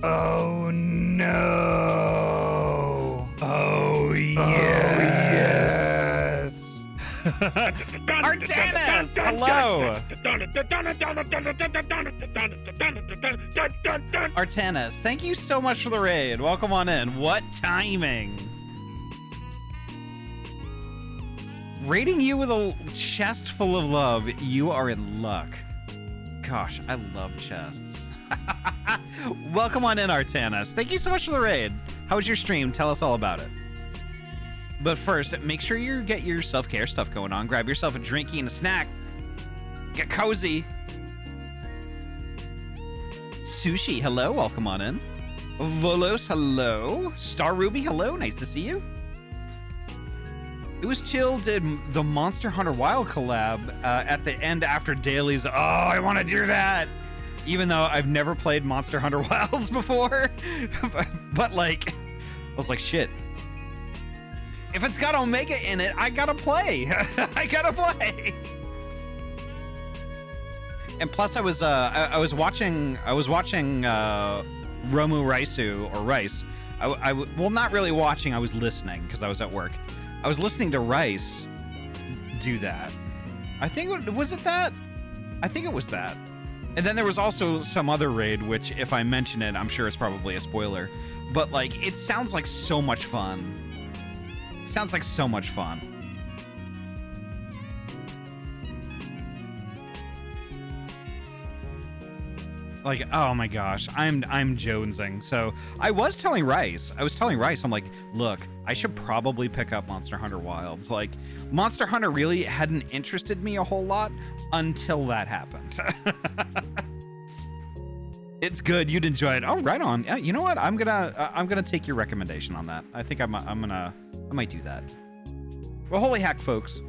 Oh no! Oh yes! Artanis, hello! Artanis, thank you so much for the raid. Welcome on in. What timing? Raiding you with a chest full of love, you are in luck. Gosh, I love chests. Welcome on in, Artanis. Thank you so much for the raid. How was your stream? Tell us all about it. But first, make sure you get your self-care stuff going on. Grab yourself a drinky and a snack. Get cozy. Sushi, hello. Welcome on in. Volos, hello. Star Ruby, hello. Nice to see you. It was chill, did the Monster Hunter Wild collab at the end after dailies. Oh, I want to do that. Even though I've never played Monster Hunter Wilds before. but like, I was like, shit. If it's got Omega in it, I gotta play. I gotta play. And plus, I was watching Romu Raisu or Rice. Well, not really watching. I was listening because I was at work. I was listening to Rice do that. I think it was that. And then there was also some other raid, which if I mention it, I'm sure it's probably a spoiler. But like, it sounds like so much fun. Sounds like so much fun. Like, oh my gosh, I'm jonesing. So I was telling Rice, I'm like, look, I should probably pick up Monster Hunter Wilds. Like, Monster Hunter really hadn't interested me a whole lot until that happened. It's good. You'd enjoy it. Oh, right on. Yeah, you know what? I'm gonna take your recommendation on that. I think I might do that. Well, holy heck, folks.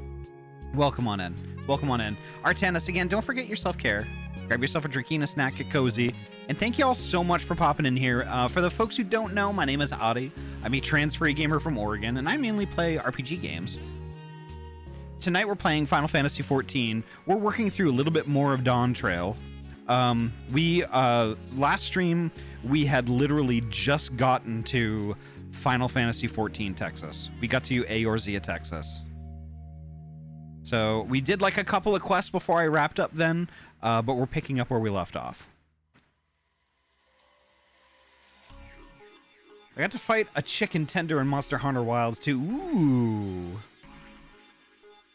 Welcome on in. Welcome on in. Artanis, again, don't forget your self-care. Grab yourself a drink and a snack, get cozy. And thank you all so much for popping in here. For the folks who don't know, my name is Ahty. I'm a trans-free gamer from Oregon, and I mainly play RPG games. Tonight we're playing Final Fantasy XIV. We're working through a little bit more of Dawntrail. Last stream, we had literally just gotten to Final Fantasy XIV, Texas. We got to Eorzea, Texas. So we did like a couple of quests before I wrapped up then, but we're picking up where we left off. I got to fight a chicken tender in Monster Hunter Wilds too. Ooh.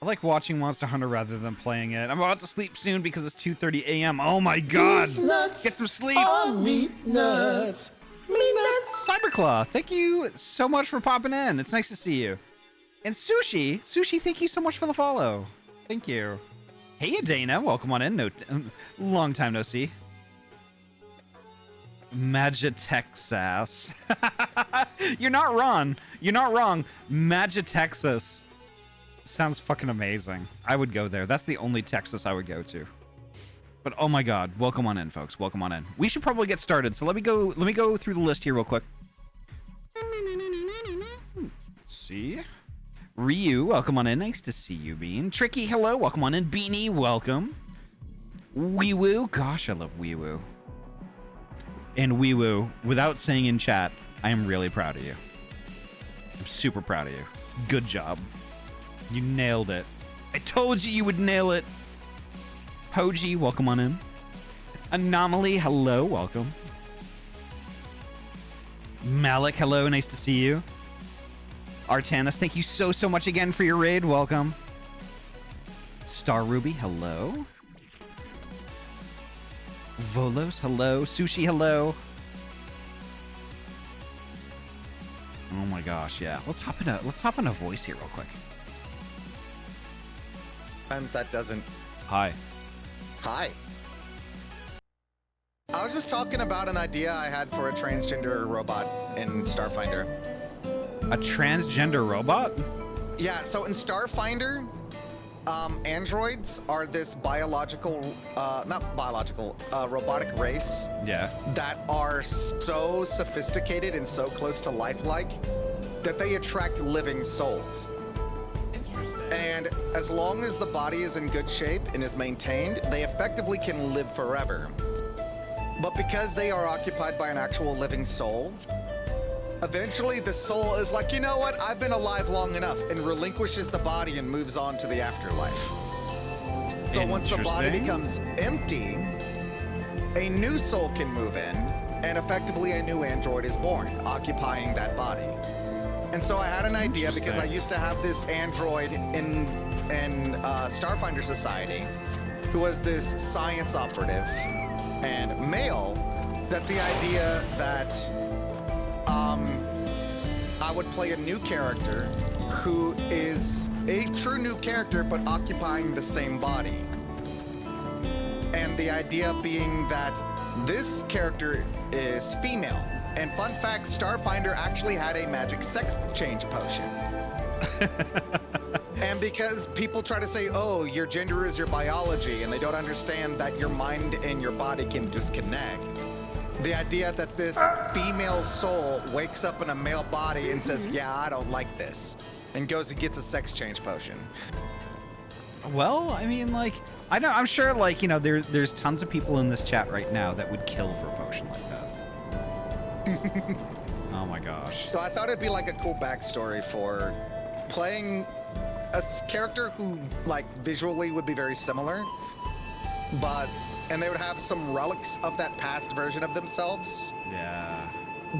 I like watching Monster Hunter rather than playing it. I'm about to sleep soon because it's 2:30 a.m. Oh my god! Get some sleep! Meat nuts! Meat nuts! Cyberclaw, thank you so much for popping in. It's nice to see you. And Sushi, thank you so much for the follow. Thank you. Hey, Dana, welcome on in. Long time no see. Magitexas. You're not wrong. You're not wrong. Magitexas. Sounds fucking amazing. I would go there. That's the only Texas I would go to. But oh my god, welcome on in, folks. Welcome on in. We should probably get started. So let me go through the list here real quick. Let's see. Ryu, welcome on in. Nice to see you, Bean. Tricky, hello. Welcome on in. Beanie, welcome. Wee-woo. Gosh, I love Wee-woo. And Wee-woo, without saying in chat, I am really proud of you. I'm super proud of you. Good job. You nailed it. I told you would nail it. Hoji, welcome on in. Anomaly, hello. Welcome. Malik, hello. Nice to see you. Artanis, thank you so much again for your raid. Welcome. Star Ruby, hello. Volos, hello. Sushi, hello. Oh my gosh, yeah. Let's hop in a voice here real quick. Sometimes that doesn't. Hi. Hi. I was just talking about an idea I had for a transgender robot in Starfinder. A transgender robot? Yeah, so in Starfinder, androids are this robotic race. Yeah. That are so sophisticated and so close to lifelike that they attract living souls. Interesting. And as long as the body is in good shape and is maintained, they effectively can live forever. But because they are occupied by an actual living soul, eventually the soul is like, you know what? I've been alive long enough, and relinquishes the body and moves on to the afterlife. So once the body Interesting. becomes empty, a new soul can move in, and effectively a new android is born, occupying that body. And so I had an idea because I used to have this android in Starfinder Society, who was this science operative and male, that the idea that I would play a new character who is a true new character but occupying the same body. And the idea being that this character is female. And fun fact, Starfinder actually had a magic sex change potion. And because people try to say, oh, your gender is your biology, and they don't understand that your mind and your body can disconnect, the idea that this female soul wakes up in a male body and says, yeah, I don't like this, and goes and gets a sex change potion. Well, I mean, like, I know, I'm sure, like, you know, there's tons of people in this chat right now that would kill for a potion like that. Oh my gosh. So I thought it'd be like a cool backstory for playing a character who, like, visually would be very similar, and they would have some relics of that past version of themselves. Yeah.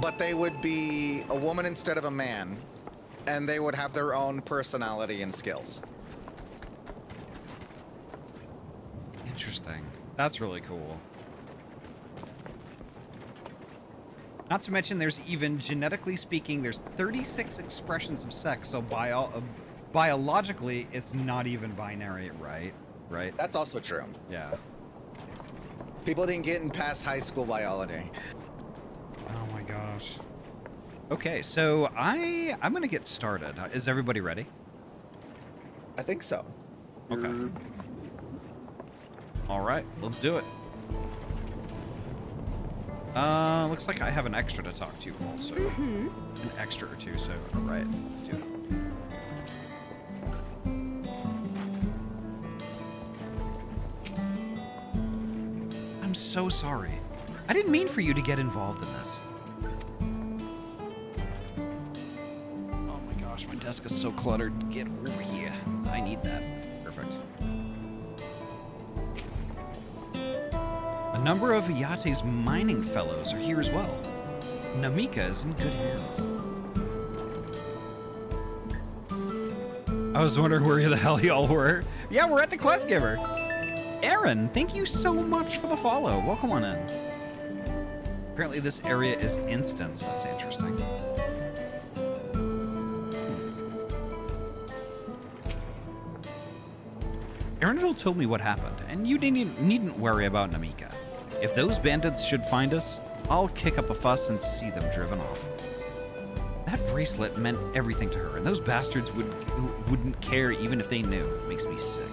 But they would be a woman instead of a man, and they would have their own personality and skills. Interesting. That's really cool. Not to mention, there's even, genetically speaking, there's 36 expressions of sex, so biologically, it's not even binary, right? Right? That's also true. Yeah. People didn't get in past high school biology. Oh my gosh. Okay, so I'm gonna get started. Is everybody ready? I think so. Okay. All right, let's do it. Looks like I have an extra to talk to also. An extra or two, so all right, let's do it. I'm so sorry. I didn't mean for you to get involved in this. Oh my gosh, my desk is so cluttered. Get over here. I need that. Perfect. A number of Ahty's mining fellows are here as well. Namika is in good hands. I was wondering where the hell y'all were. Yeah, we're at the Quest Giver. Aaron, thank you so much for the follow. Welcome on in. Apparently this area is instance. That's interesting. Arundel told me what happened, and you needn't worry about Namika. If those bandits should find us, I'll kick up a fuss and see them driven off. That bracelet meant everything to her, and those bastards wouldn't care even if they knew. It makes me sick.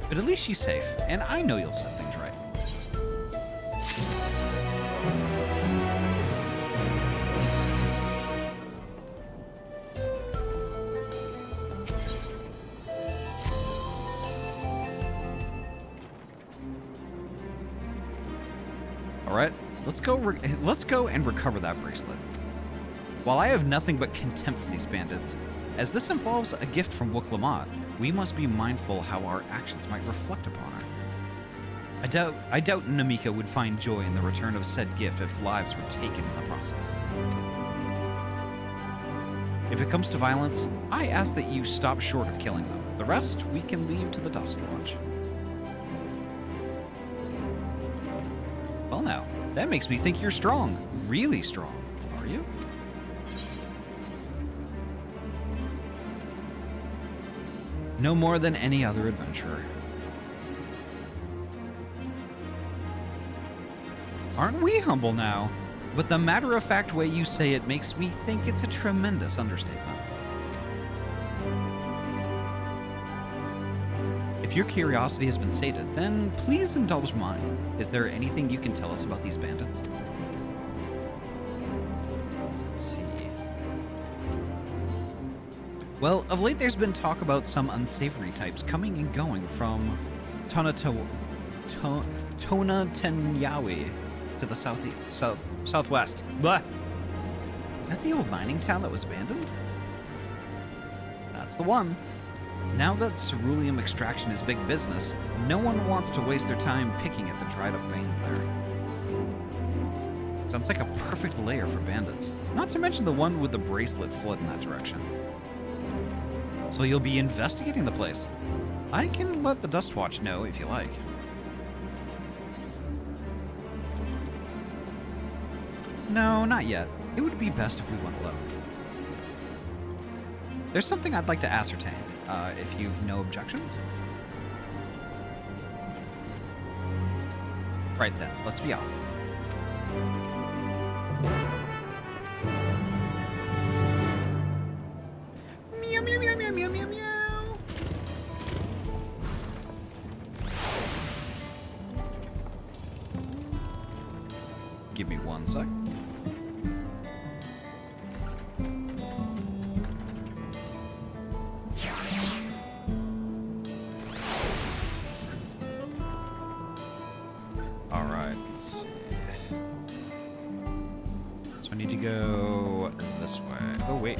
But at least she's safe, and I know you'll set things right. All right, let's go and recover that bracelet. While I have nothing but contempt for these bandits, as this involves a gift from Wook Lamont, we must be mindful how our actions might reflect upon her. I doubt Namika would find joy in the return of said gift if lives were taken in the process. If it comes to violence, I ask that you stop short of killing them. The rest we can leave to the Dust Watch. Well now, that makes me think you're strong. Really strong. Are you? No more than any other adventurer. Aren't we humble now? But the matter-of-fact way you say it makes me think it's a tremendous understatement. If your curiosity has been sated, then please indulge mine. Is there anything you can tell us about these bandits? Let's see. Well, of late there's been talk about some unsavory types coming and going from Tonatenyawi. to the southwest. Blah. Is that the old mining town that was abandoned? That's the one. Now that ceruleum extraction is big business, no one wants to waste their time picking at the dried up veins there. Sounds like a perfect lair for bandits. Not to mention the one with the bracelet fled in that direction. So you'll be investigating the place. I can let the Dust Watch know if you like. No, not yet. It would be best if we went alone. There's something I'd like to ascertain, if you've no objections. Right then, let's be off. Meow, meow, meow, meow, meow, meow, meow. Give me 1 sec. Alright, let's see. So I need to go this way. Oh, wait.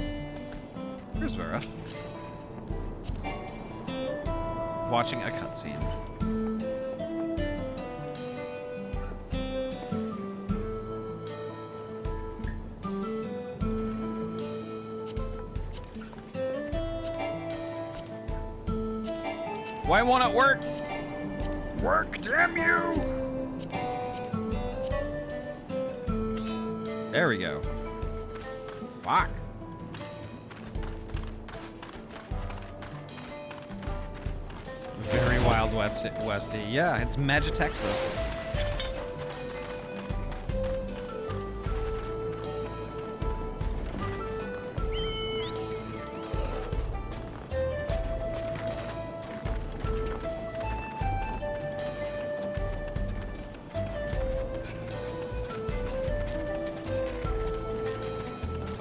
Where's Vera? Watching a cutscene. Why won't it work? Work, damn you! There we go. Fuck. Very Wild Westy. Yeah, it's Magic Texas.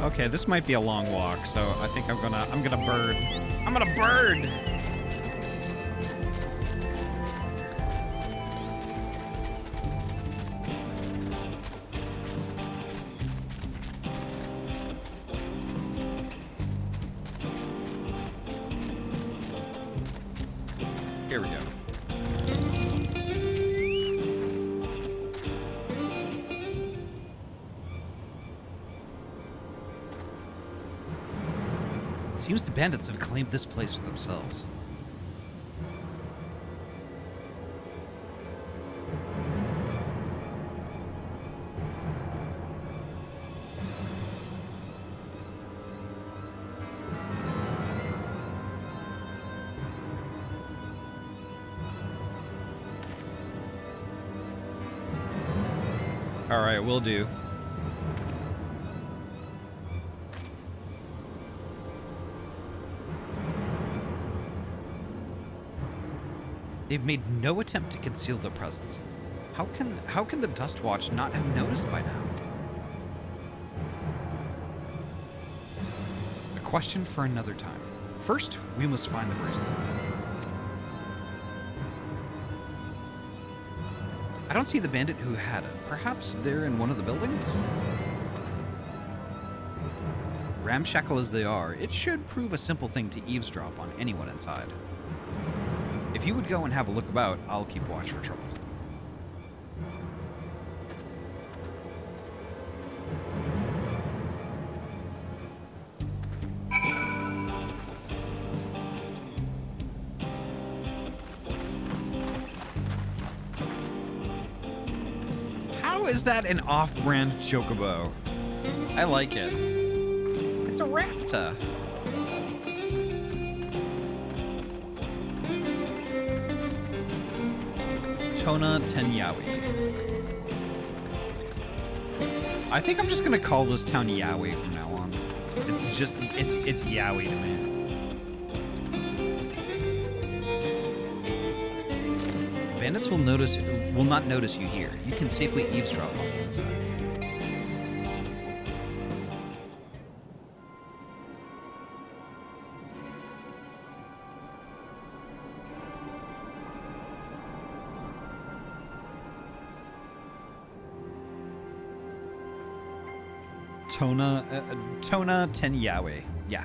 Okay, this might be a long walk, so I think I'm gonna bird. I'm gonna bird! Here we go. Seems the bandits have claimed this place for themselves. All right, will do. They've made no attempt to conceal their presence. How can the Dust Watch not have noticed by now? A question for another time. First, we must find the bracelet. I don't see the bandit who had it. Perhaps they're in one of the buildings? Ramshackle as they are, it should prove a simple thing to eavesdrop on anyone inside. If you would go and have a look about, I'll keep watch for trouble. How is that an off-brand chocobo? I like it. It's a raptor. Tona Tenyawi. I think I'm just gonna call this town Yawi from now on. It's Yawi to me. Bandits will not notice you here. You can safely eavesdrop on the inside. Tona Tenyawi. Yeah.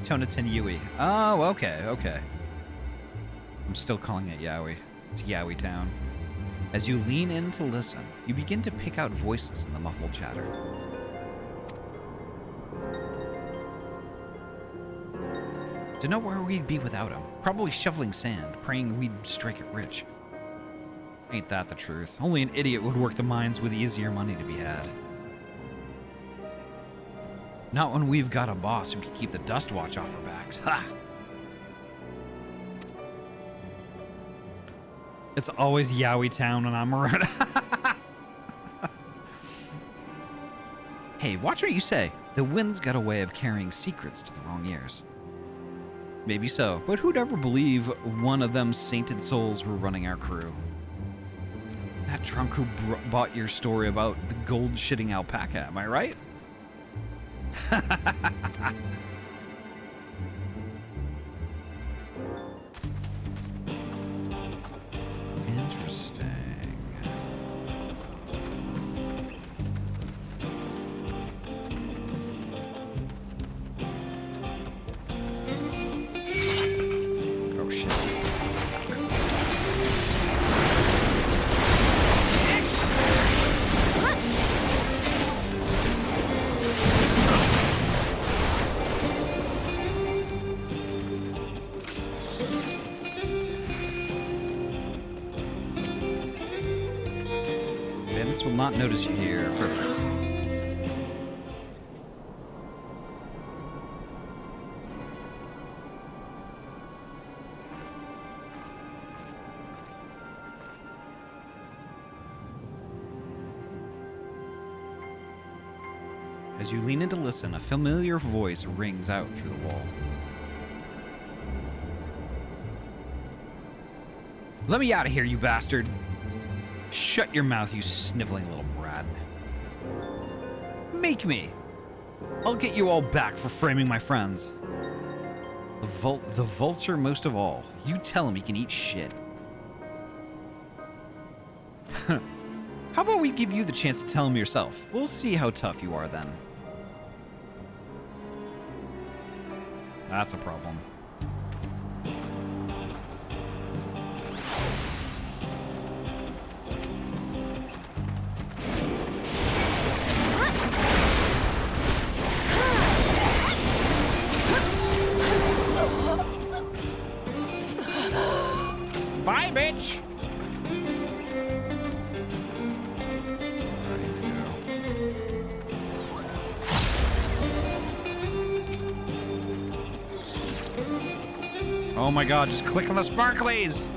Tona Tenyawi. Oh, okay, okay. I'm still calling it Yowie. It's Yowie Town. As you lean in to listen, you begin to pick out voices in the muffled chatter. Don't know where we'd be without him. Probably shoveling sand, praying we'd strike it rich. Ain't that the truth? Only an idiot would work the mines with easier money to be had. Not when we've got a boss who can keep the dust watch off our backs. Ha! It's always Yowie Town when I'm around. Hey, watch what you say. The wind's got a way of carrying secrets to the wrong ears. Maybe so, but who'd ever believe one of them sainted souls were running our crew? That drunk who bought your story about the gold-shitting alpaca, am I right? Interesting. Oh shit. Bandits will not notice you here. Perfect. As you lean in to listen, a familiar voice rings out through the wall. Let me out of here, you bastard! Shut your mouth, you sniveling little brat. Make me! I'll get you all back for framing my friends. The vulture most of all. You tell him he can eat shit. How about we give you the chance to tell him yourself? We'll see how tough you are then. That's a problem. Bye, bitch! Oh my god, just click on the sparklies!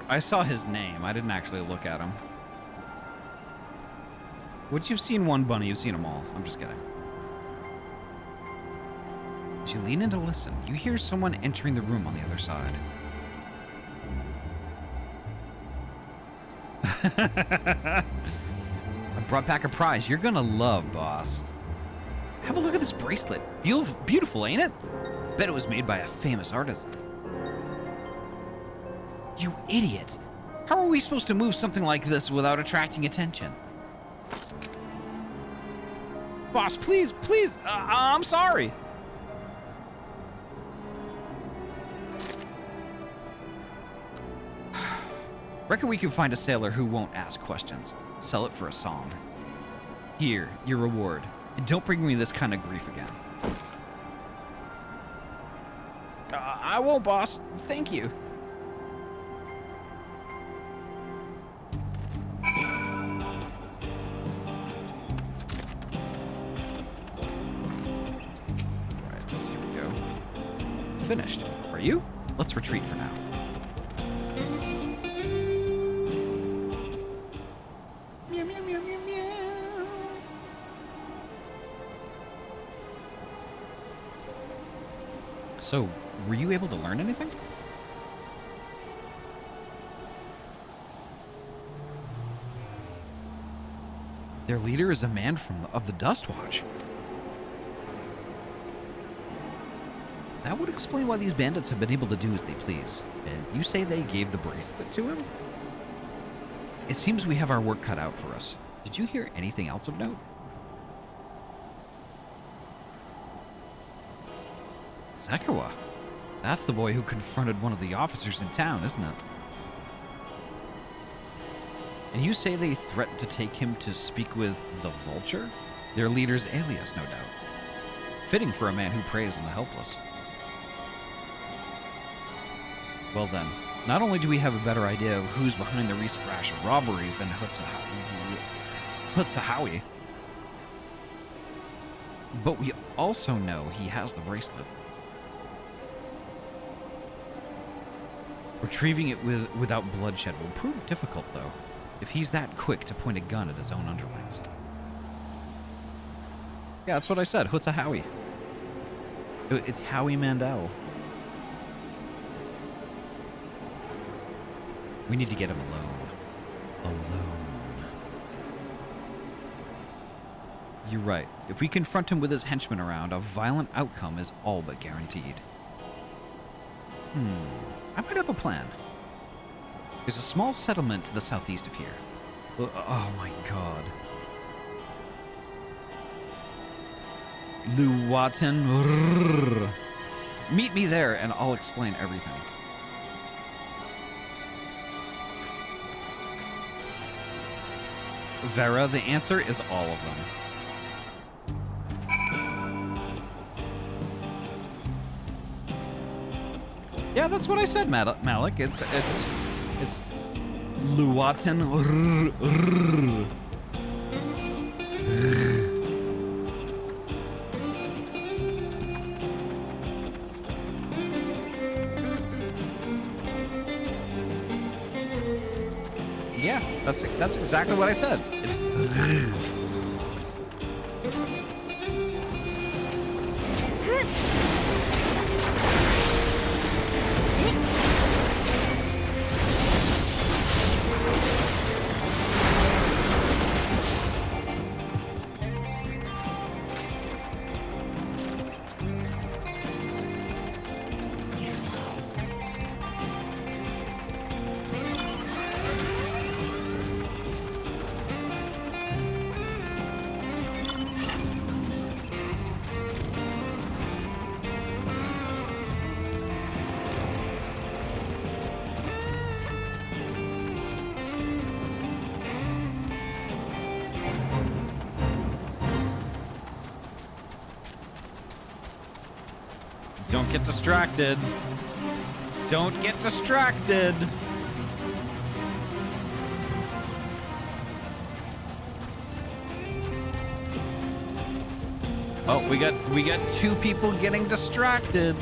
I saw his name. I didn't actually look at him. Once you've seen one bunny, you've seen them all. I'm just kidding. As you lean in to listen, you hear someone entering the room on the other side. I brought back a prize you're gonna love, boss. Have a look at this bracelet. Beautiful, ain't it? Bet it was made by a famous artisan. You idiot! How are we supposed to move something like this without attracting attention? Boss, please, please, I'm sorry. Reckon we can find a sailor who won't ask questions. Sell it for a song. Here, your reward. And don't bring me this kind of grief again. I won't, boss. Thank you. Right, here we go. Finished. Are you? Let's retreat for now. So, were you able to learn anything? Their leader is a man of the Dust Watch. that would explain why these bandits have been able to do as they please. And you say they gave the bracelet to him? It seems we have our work cut out for us. Did you hear anything else of note? Zekawa. That's the boy who confronted one of the officers in town, isn't it? And you say they threatened to take him to speak with the Vulture? Their leader's alias, no doubt. Fitting for a man who preys on the helpless. Well then, not only do we have a better idea of who's behind the recent rash of robberies in Hutsahawi, but we also know he has the bracelet. Retrieving it without bloodshed will prove difficult, though, if he's that quick to point a gun at his own underlings. Yeah, that's what I said, Hutsahawi. It's Howie Mandel. We need to get him alone. You're right. If we confront him with his henchmen around, a violent outcome is all but guaranteed. I might have a plan. There's a small settlement to the southeast of here. Oh my god. Luwaten. Meet me there and I'll explain everything. Vera, the answer is all of them. Yeah, that's what I said, Malik. It's Luwaten. Yeah, that's exactly what I said. It's Don't get distracted. Don't get distracted. Oh, we got two people getting distracted.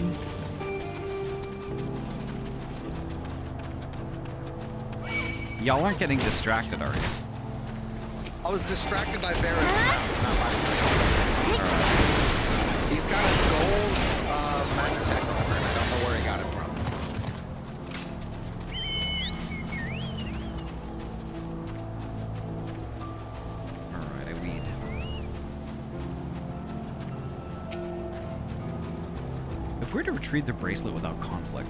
Y'all aren't getting distracted, are you? I was distracted by Vera's mount, not by Alright. He's got a gold magic tech over, and I don't know where he got it from. Alright, I weed. If we're to retrieve the bracelet without conflict,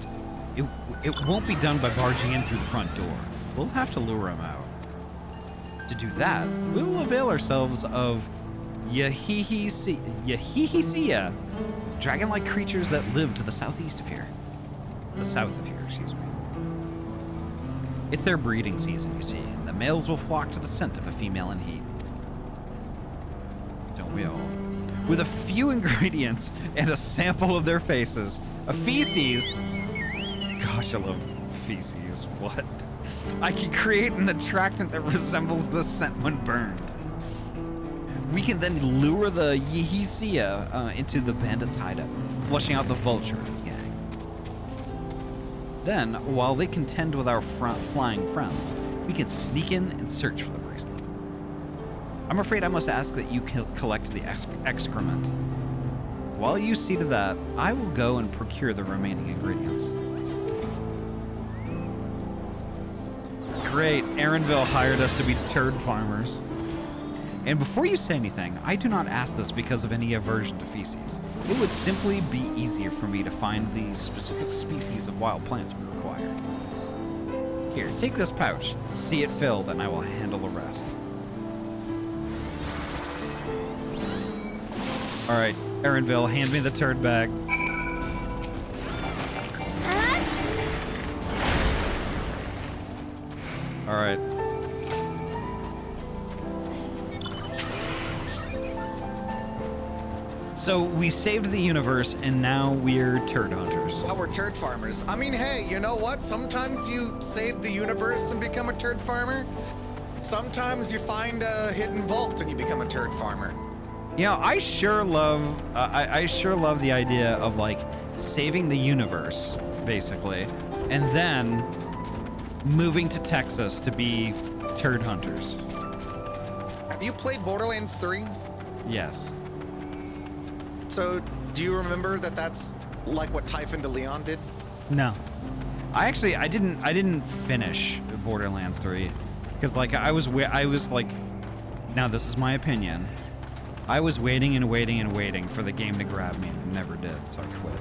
it won't be done by barging in through the front door. We'll have to lure him out. To do that, we'll avail ourselves of Yahihisia, dragon-like creatures that live to the southeast of here. The south of here, excuse me. It's their breeding season, you see, and the males will flock to the scent of a female in heat. Don't we all? With a few ingredients and a sample of their faces, a feces. Gosh, I love feces. What? I can create an attractant that resembles the scent when burned. We can then lure the Yahisia into the bandit's hideout, flushing out the vulture and his gang. Then, while they contend with our flying friends, we can sneak in and search for the bracelet. I'm afraid I must ask that you collect the excrement. While you see to that, I will go and procure the remaining ingredients. Great, Aaronville hired us to be turd farmers. And before you say anything, I do not ask this because of any aversion to feces. It would simply be easier for me to find the specific species of wild plants we require. Here, take this pouch. See it filled, and I will handle the rest. All right, Erinville, hand me the turd bag. All right. So we saved the universe, and now we're turd hunters. Now we're turd farmers. I mean, hey, you know what? Sometimes you save the universe and become a turd farmer. Sometimes you find a hidden vault and you become a turd farmer. You know, I sure love, I sure love the idea of like saving the universe, basically, and then moving to Texas to be turd hunters. Have you played Borderlands 3? Yes. So, do you remember that that's like what Typhon de Leon did? No. I didn't finish Borderlands 3 because like I was like, now this is my opinion. I was waiting and waiting and waiting for the game to grab me, and it never did, so I quit.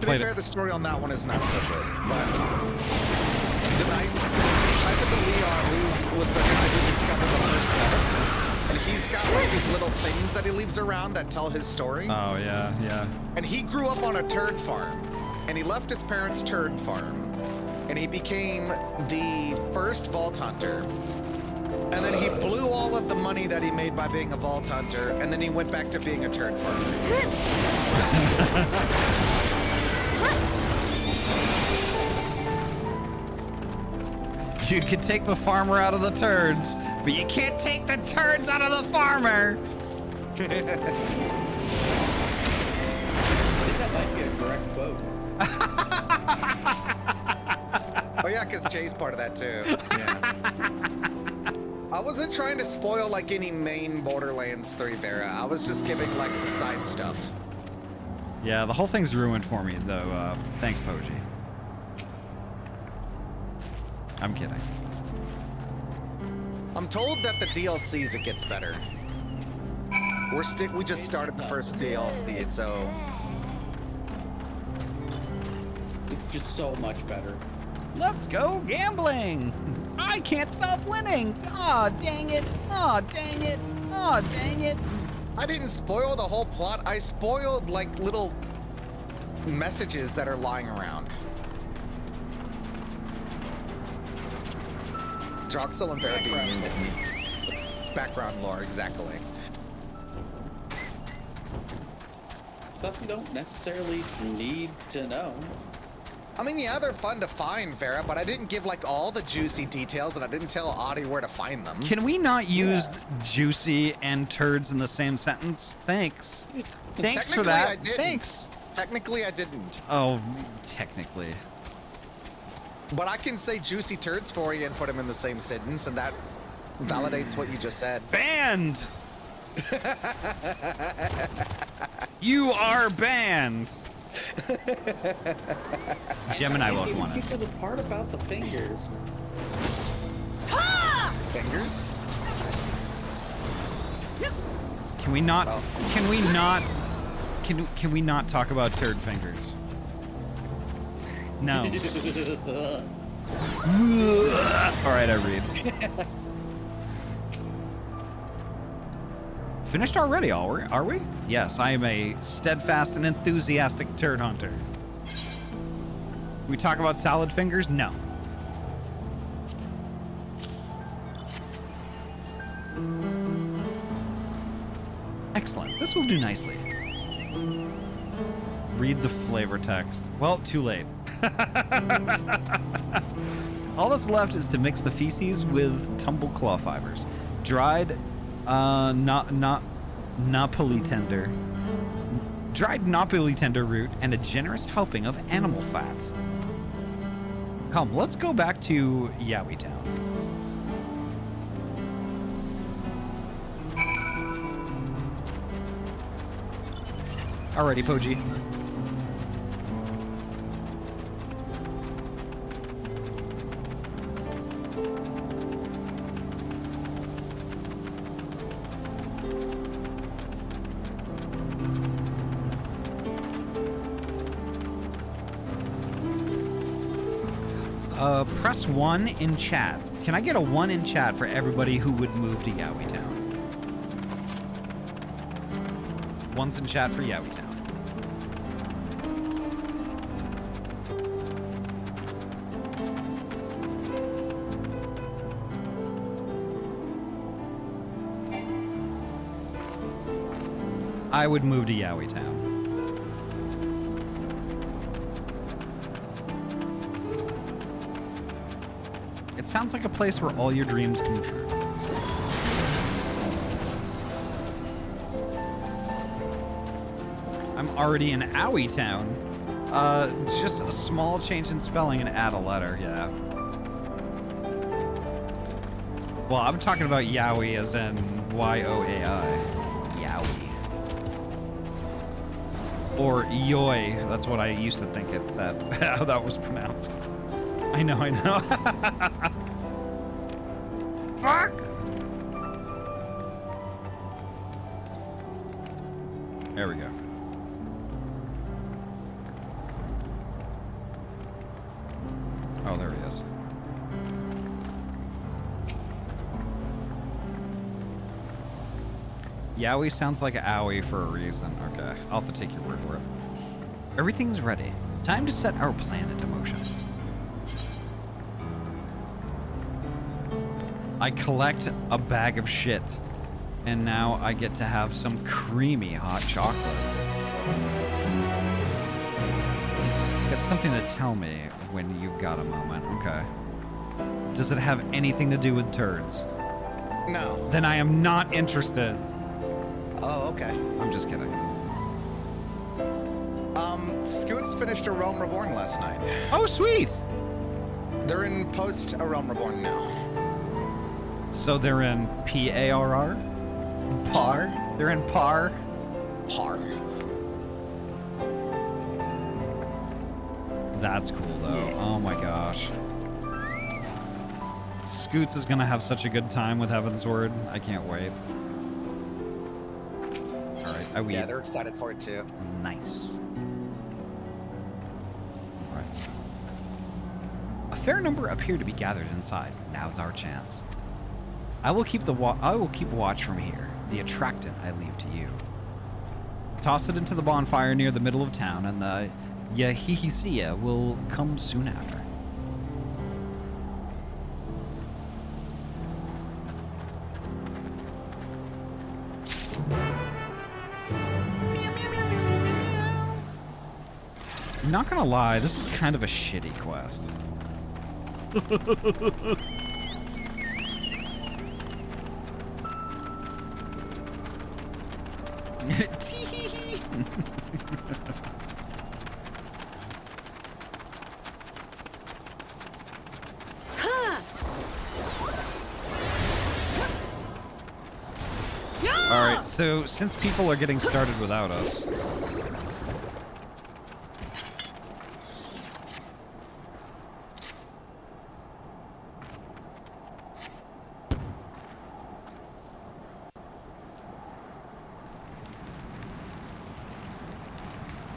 To be fair, the story on that one is not so good, but the nice Typhon de Leon was the guy who discovered the first vault, and he's got like these little things that he leaves around that tell his story. Oh yeah, yeah. And he grew up on a turd farm, and he left his parents' turd farm, and he became the first vault hunter. And then he blew all of the money that he made by being a vault hunter, and then he went back to being a turd farmer. You can take the farmer out of the turds, but you can't take the turds out of the farmer. I think that might be a correct quote. Oh yeah, because Jay's part of that too. Yeah. I wasn't trying to spoil like any main Borderlands 3 Vera. I was just giving like the side stuff. Yeah, the whole thing's ruined for me, though. Thanks, Poji. I'm kidding. I'm told that the DLCs it gets better. We just started the first DLC, so It's just so much better. Let's go gambling! I can't stop winning! Aw, dang it! Aw, dang it! Aw, dang it! I didn't spoil the whole plot. I spoiled like little messages that are lying around. Droxel and Vera being background lore, exactly. Stuff you don't necessarily need to know. I mean, yeah, they're fun to find, Vera, but I didn't give like all the juicy details, and I didn't tell Ahty where to find them. Can we not use juicy and turds in the same sentence? Thanks. Thanks for that. I didn't. Thanks. Technically, I didn't. Oh, technically. But I can say juicy turds for you and put them in the same sentence, and that validates what you just said. Banned! You are banned! Gemini woke one Get to the part about the fingers. Fingers? Can we not? Oh. Can we not? Can we not talk about turd fingers? No. All right, I read. Finished already, are we? Yes, I am a steadfast and enthusiastic turd hunter. We talk about salad fingers? No. Excellent. This will do nicely. Read the flavor text. Well, too late. All that's left is to mix the feces with tumble claw fibers, dried Napoli tender root, and a generous helping of animal fat. Come, let's go back to Yowie Town. Alrighty, Poji. Press 1 in chat. Can I get a 1 in chat for everybody who would move to Yowie Town? 1's in chat for Yowie Town. I would move to Yowie Town. It sounds like a place where all your dreams come true. I'm already in Ahty Town. Just a small change in spelling and add a letter, yeah. Well, I'm talking about Yowie as in Y-O-A-I. Yowie. Or Yoy. That's what I used to think how that was pronounced. I know. Fuck! There we go. Oh, there he is. Yowie sounds like owie for a reason. Okay, I'll have to take your word for it. Everything's ready. Time to set our plan into motion. I collect a bag of shit, and now I get to have some creamy hot chocolate. Get something to tell me when you've got a moment. Okay. Does it have anything to do with turds? No. Then I am not interested. Oh, okay. I'm just kidding. Scoots finished A Realm Reborn last night. Oh, sweet! They're in post A Realm Reborn now. So they're in PARR? Par? They're in PAR? Par. That's cool, though. Yeah. Oh my gosh. Scoots is gonna have such a good time with Heaven's Word. I can't wait. Alright, Yeah, they're excited for it too. Nice. Alright. A fair number appear to be gathered inside. Now's our chance. I will keep watch from here. The attractant I leave to you. Toss it into the bonfire near the middle of town, and the Yahihisia will come soon after. I'm not gonna lie, this is kind of a shitty quest. Alright, so since people are getting started without us...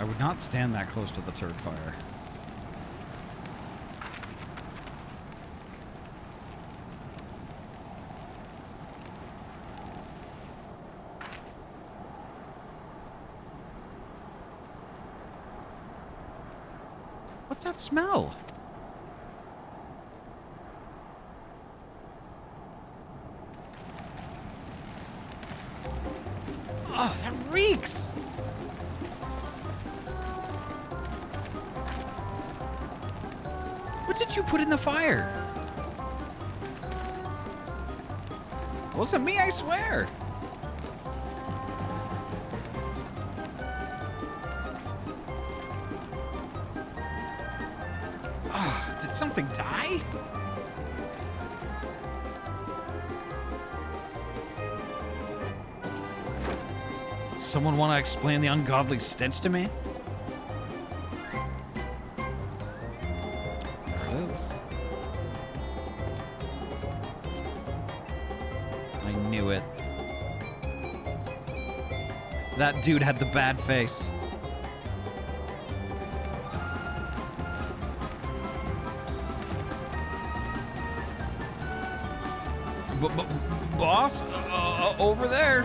I would not stand that close to the turd fire. What's that smell? Oh, that reeks! What did you put in the fire? It wasn't me, I swear. Ah, did something die? Someone want to explain the ungodly stench to me? That dude had the bad face. Boss, over there.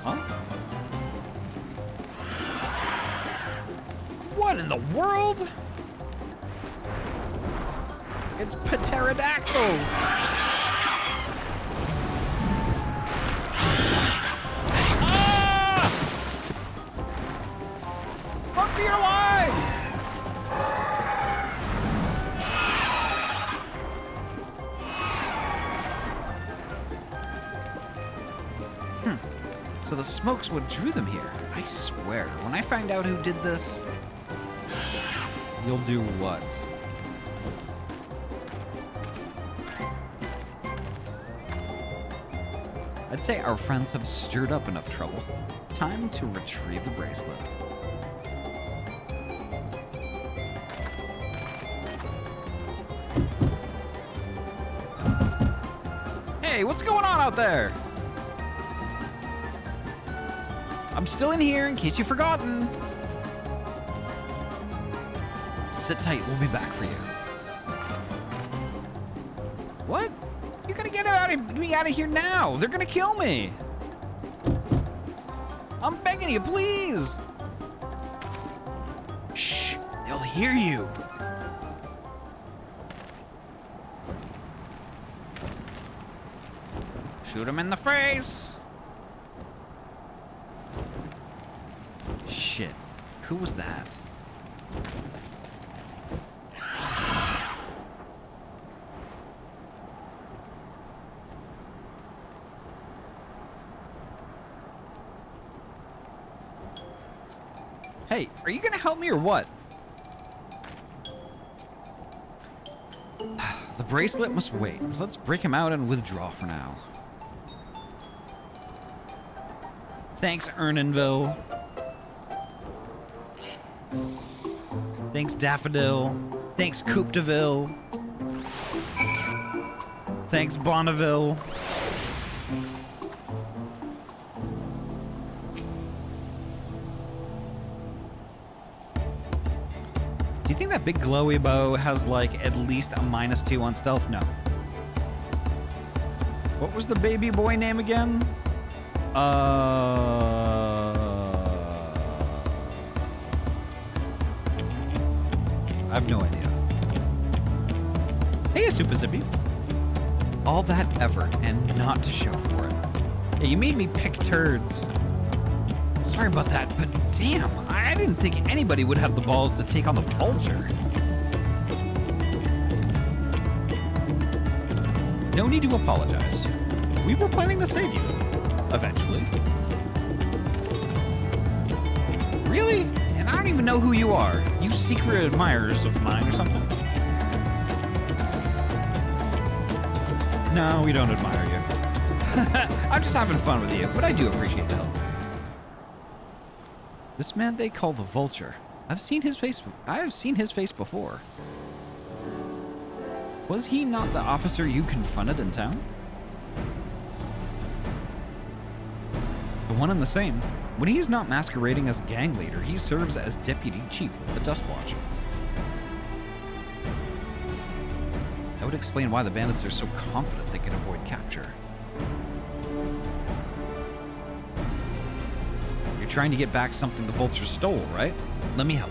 Huh? What in the world? It's pterodactyl. Ah! Run for your lives! So the smoke's what drew them here. I swear, when I find out who did this, you'll do what? I'd say our friends have stirred up enough trouble. Time to retrieve the bracelet. Hey, what's going on out there? I'm still in here in case you've forgotten. Sit tight, we'll be back for you. What? You gotta get me out of here now. They're gonna kill me. I'm begging you, please. Shh, they'll hear you. Shoot him in the face. Shit, who was that? Hey, are you gonna help me or what? The bracelet must wait. Let's break him out and withdraw for now. Thanks, Ernanville. Thanks, Daffodil. Thanks, Coupe de Ville. Thanks, Bonneville. Do you think that big glowy bow has like at least a -2 on stealth? No. What was the baby boy name again? I have no idea. Hey, Super Zippy. All that effort and not to show for it. Yeah, you made me pick turds. Sorry about that, but damn, I didn't think anybody would have the balls to take on the vulture. No need to apologize. We were planning to save you. Eventually. Really? And I don't even know who you are. You secret admirers of mine or something? No, we don't admire you. I'm just having fun with you, but I do appreciate the help. This man they call the Vulture. I have seen his face before. Was he not the officer you confronted in town? The one and the same. When he is not masquerading as a gang leader, he serves as deputy chief of the Dust Watch. That would explain why the bandits are so confident they can avoid capture. You're trying to get back something the Vulture stole, right? Let me help.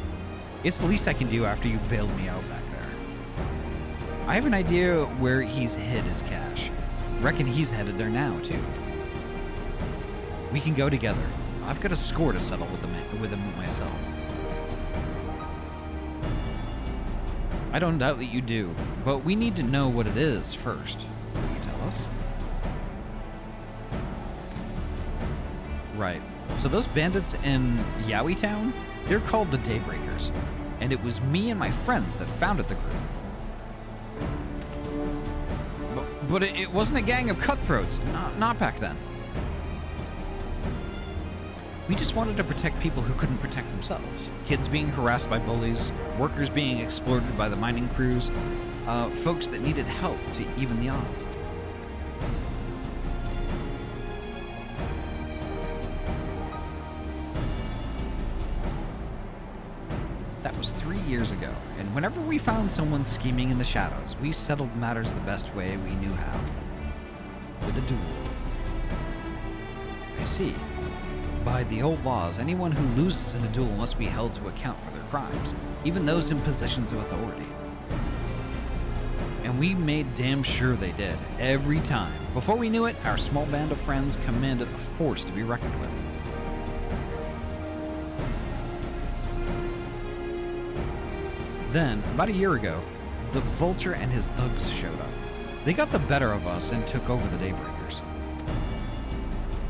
It's the least I can do after you bailed me out back there. I have an idea where he's hid his cash. Reckon he's headed there now, too. We can go together. I've got a score to settle with him myself. I don't doubt that you do, but we need to know what it is first. Will you tell us? Right. So those bandits in Yowie Town, they're called the Daybreakers. And it was me and my friends that founded the group. But it wasn't a gang of cutthroats. Not back then. We just wanted to protect people who couldn't protect themselves. Kids being harassed by bullies, workers being exploited by the mining crews, folks that needed help to even the odds. That was 3 years ago, and whenever we found someone scheming in the shadows, we settled matters the best way we knew how. With a duel. I see. By the old laws, anyone who loses in a duel must be held to account for their crimes, even those in positions of authority. And we made damn sure they did, every time. Before we knew it, our small band of friends commanded a force to be reckoned with. Then, about a year ago, the Vulture and his thugs showed up. They got the better of us and took over the Daybreakers.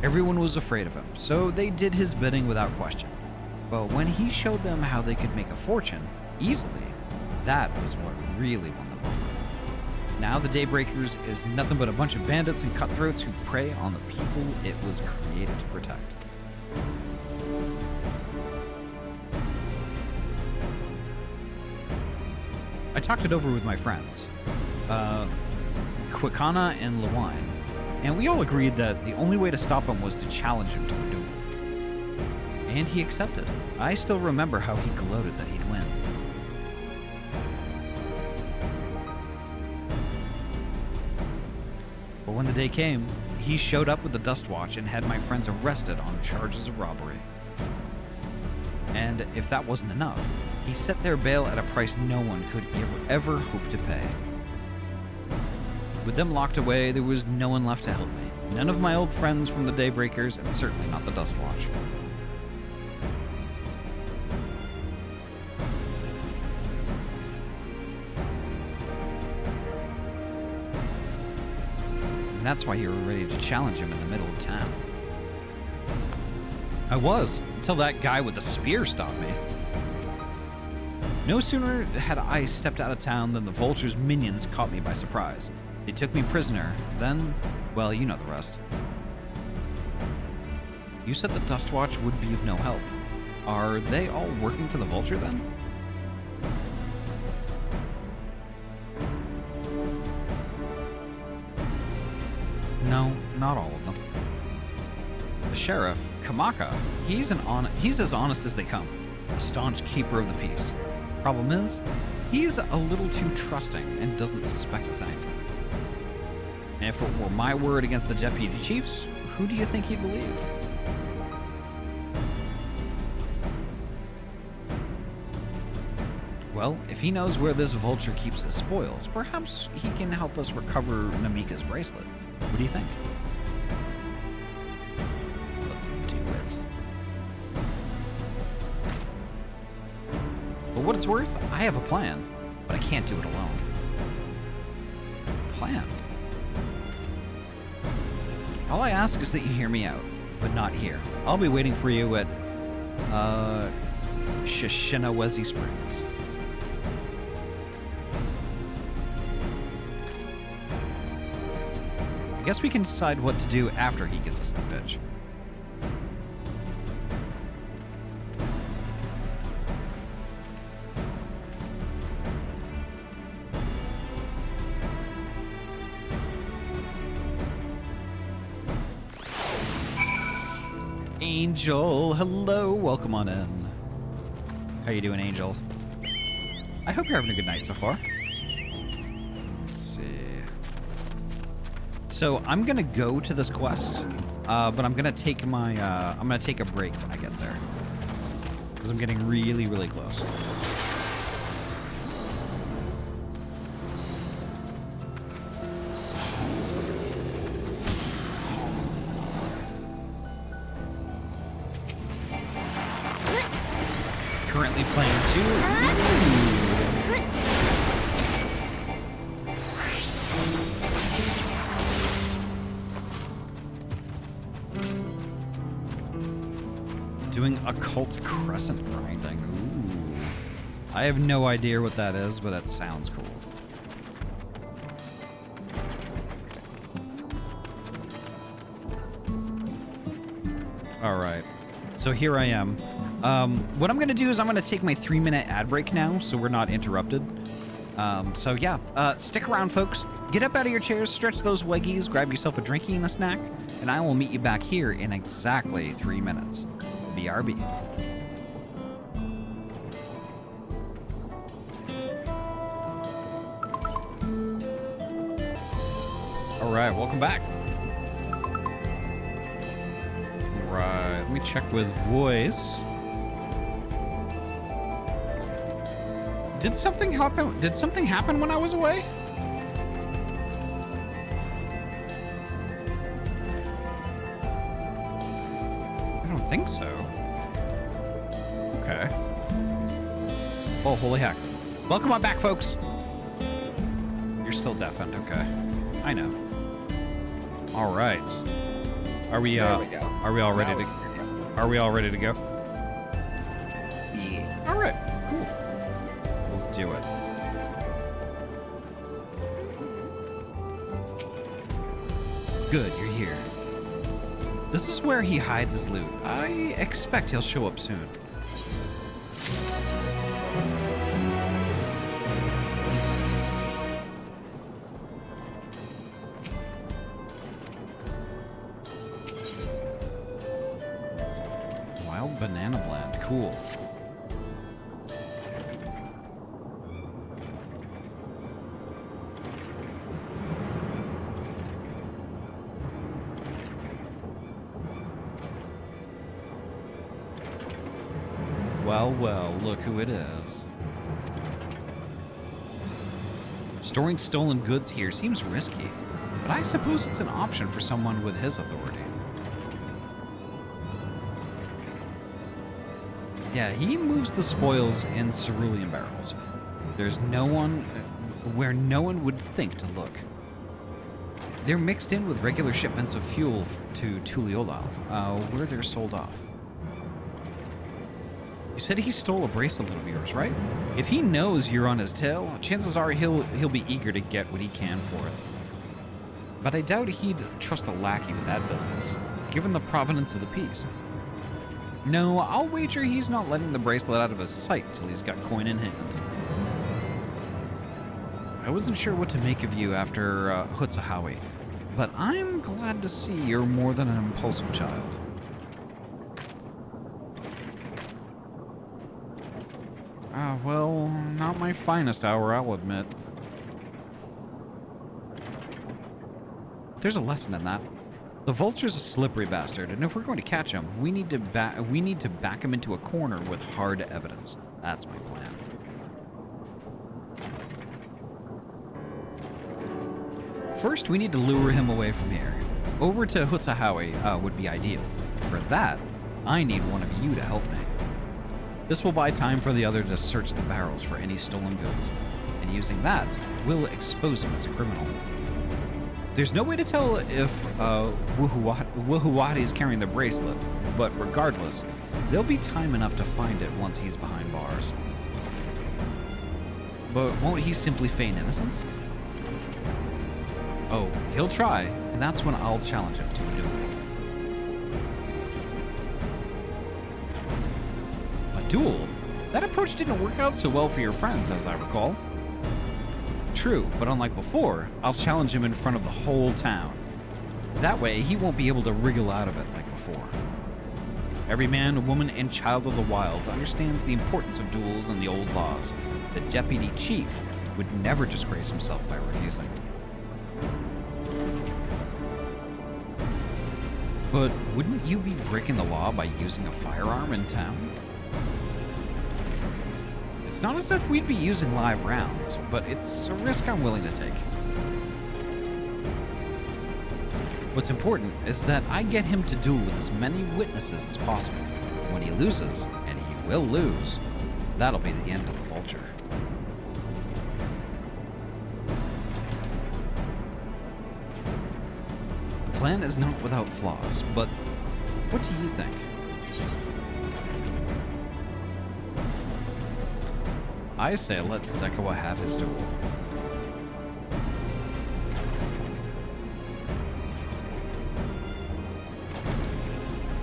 Everyone was afraid of him, so they did his bidding without question. But when he showed them how they could make a fortune, easily, that was what really won them over. Now the Daybreakers is nothing but a bunch of bandits and cutthroats who prey on the people it was created to protect. I talked it over with my friends, Quicana and Lewine, and we all agreed that the only way to stop him was to challenge him to a duel. And he accepted. I still remember how he gloated that he'd win. But when the day came, he showed up with the Dust Watch and had my friends arrested on charges of robbery. And if that wasn't enough, he set their bail at a price no one could ever hope to pay. With them locked away, there was no one left to help me. None of my old friends from the Daybreakers, and certainly not the Dust Watch. And that's why you were ready to challenge him in the middle of town. I was, until that guy with the spear stopped me. No sooner had I stepped out of town than the Vulture's minions caught me by surprise. They took me prisoner, then, well, you know the rest. You said the Dust Watch would be of no help. Are they all working for the Vulture, then? No, not all of them. The sheriff, Kamaka, he's as honest as they come. A staunch keeper of the peace. Problem is, he's a little too trusting and doesn't suspect a thing. And if it were my word against the deputy chief's, who do you think he'd believe? Well, if he knows where this Vulture keeps his spoils, perhaps he can help us recover Namika's bracelet. What do you think? Let's do it. For what it's worth, I have a plan, but I can't do it alone. Plan? All I ask is that you hear me out, but not here. I'll be waiting for you at, Shishinawezi Springs. I guess we can decide what to do after he gives us the pitch. Angel, hello, welcome on in. How you doing, Angel? I hope you're having a good night so far. Let's see. So I'm gonna go to this quest, but I'm gonna take my I'm gonna take a break when I get there because I'm getting really, really close. Currently playing doing occult crescent grinding. Ooh. I have no idea what that is, but that sounds cool. All right. So here I am. What I'm going to do is I'm going to take my 3-minute ad break now, so we're not interrupted. So yeah, stick around, folks. Get up out of your chairs, stretch those leggies, grab yourself a drinky and a snack, and I will meet you back here in exactly 3 minutes. BRB. All right, welcome back. Right, let me check with voice. Did something happen? Did something happen when I was away? I don't think so. Okay. Oh, holy heck. Welcome on back, folks. You're still deafened, okay. I know. All right. Are we There we go. Are we all ready Now to we can go. Are we all ready to go? Yeah. All right. Cool. Let's do it. Good, you're here. This is where he hides his loot. I expect he'll show up soon. Wild Banana Blend, cool. Well, look who it is. Storing stolen goods here seems risky, but I suppose it's an option for someone with his authority. Yeah, he moves the spoils in cerulean barrels. There's no one where no one would think to look. They're mixed in with regular shipments of fuel to Tuliolal, where they're sold off. You said he stole a bracelet of yours, right? If he knows you're on his tail, chances are he'll be eager to get what he can for it. But I doubt he'd trust a lackey with that business, given the provenance of the piece. No, I'll wager he's not letting the bracelet out of his sight till he's got coin in hand. I wasn't sure what to make of you after Ahty, but I'm glad to see you're more than an impulsive child. Well, not my finest hour, I'll admit. There's a lesson in that. The vulture's a slippery bastard, and if we're going to catch him, we need to back him into a corner with hard evidence. That's my plan. First, we need to lure him away from here. Over to Ahty would be ideal. For that, I need one of you to help me. This will buy time for the other to search the barrels for any stolen goods, and using that, we'll expose him as a criminal. There's no way to tell if Wuhuwati is carrying the bracelet, but regardless, there'll be time enough to find it once he's behind bars. But won't he simply feign innocence? Oh, he'll try, and that's when I'll challenge him to a duel. Duel? That approach didn't work out so well for your friends, as I recall. True, but unlike before, I'll challenge him in front of the whole town. That way, he won't be able to wriggle out of it like before. Every man, woman, and child of the wild understands the importance of duels and the old laws. The deputy chief would never disgrace himself by refusing. But wouldn't you be breaking the law by using a firearm in town? Not as if we'd be using live rounds, but it's a risk I'm willing to take. What's important is that I get him to duel with as many witnesses as possible. When he loses, and he will lose, that'll be the end of the vulture. The plan is not without flaws, but what do you think? I say let Zekawa have his duel.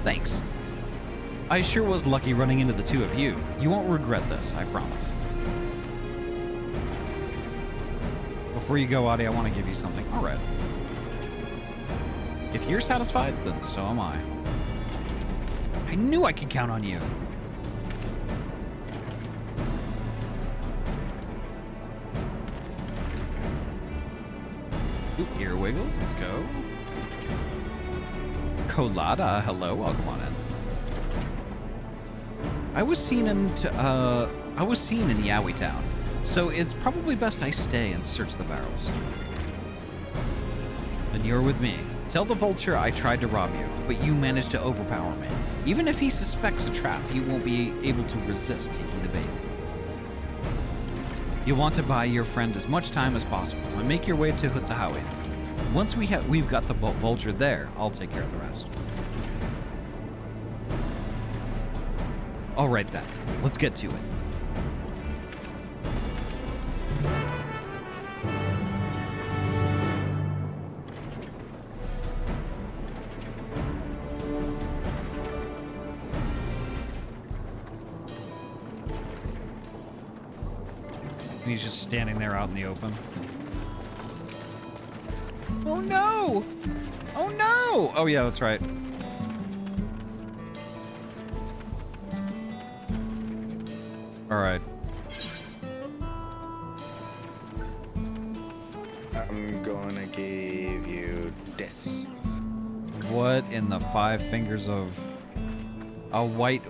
Thanks. I sure was lucky running into the two of you. You won't regret this, I promise. Before you go, Ahty, I want to give you something. All right. If you're satisfied, then so am I. I knew I could count on you. Ooh, ear wiggles. Let's go. Colada, hello. Welcome on in. I was seen in Yowie Town, so it's probably best I stay and search the barrels. Then you're with me. Tell the vulture I tried to rob you, but you managed to overpower me. Even if he suspects a trap, he won't be able to resist taking the bait. You want to buy your friend as much time as possible and make your way to Ahty. Once we've got the vulture there, I'll take care of the rest. All right then, let's get to it. He's just standing there out in the open. Oh no! Oh no! Oh yeah, that's right. All right. I'm gonna give you this. What in the 5 fingers of a white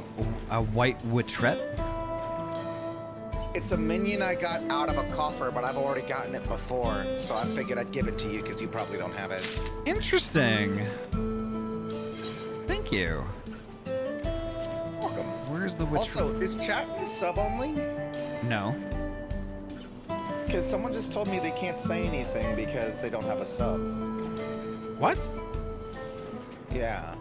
witret? It's a minion I got out of a coffer, but I've already gotten it before, so I figured I'd give it to you because you probably don't have it. Interesting. Thank you. Welcome. Where's the witret? Also, is chat in sub only? No. Because someone just told me they can't say anything because they don't have a sub. What? Yeah.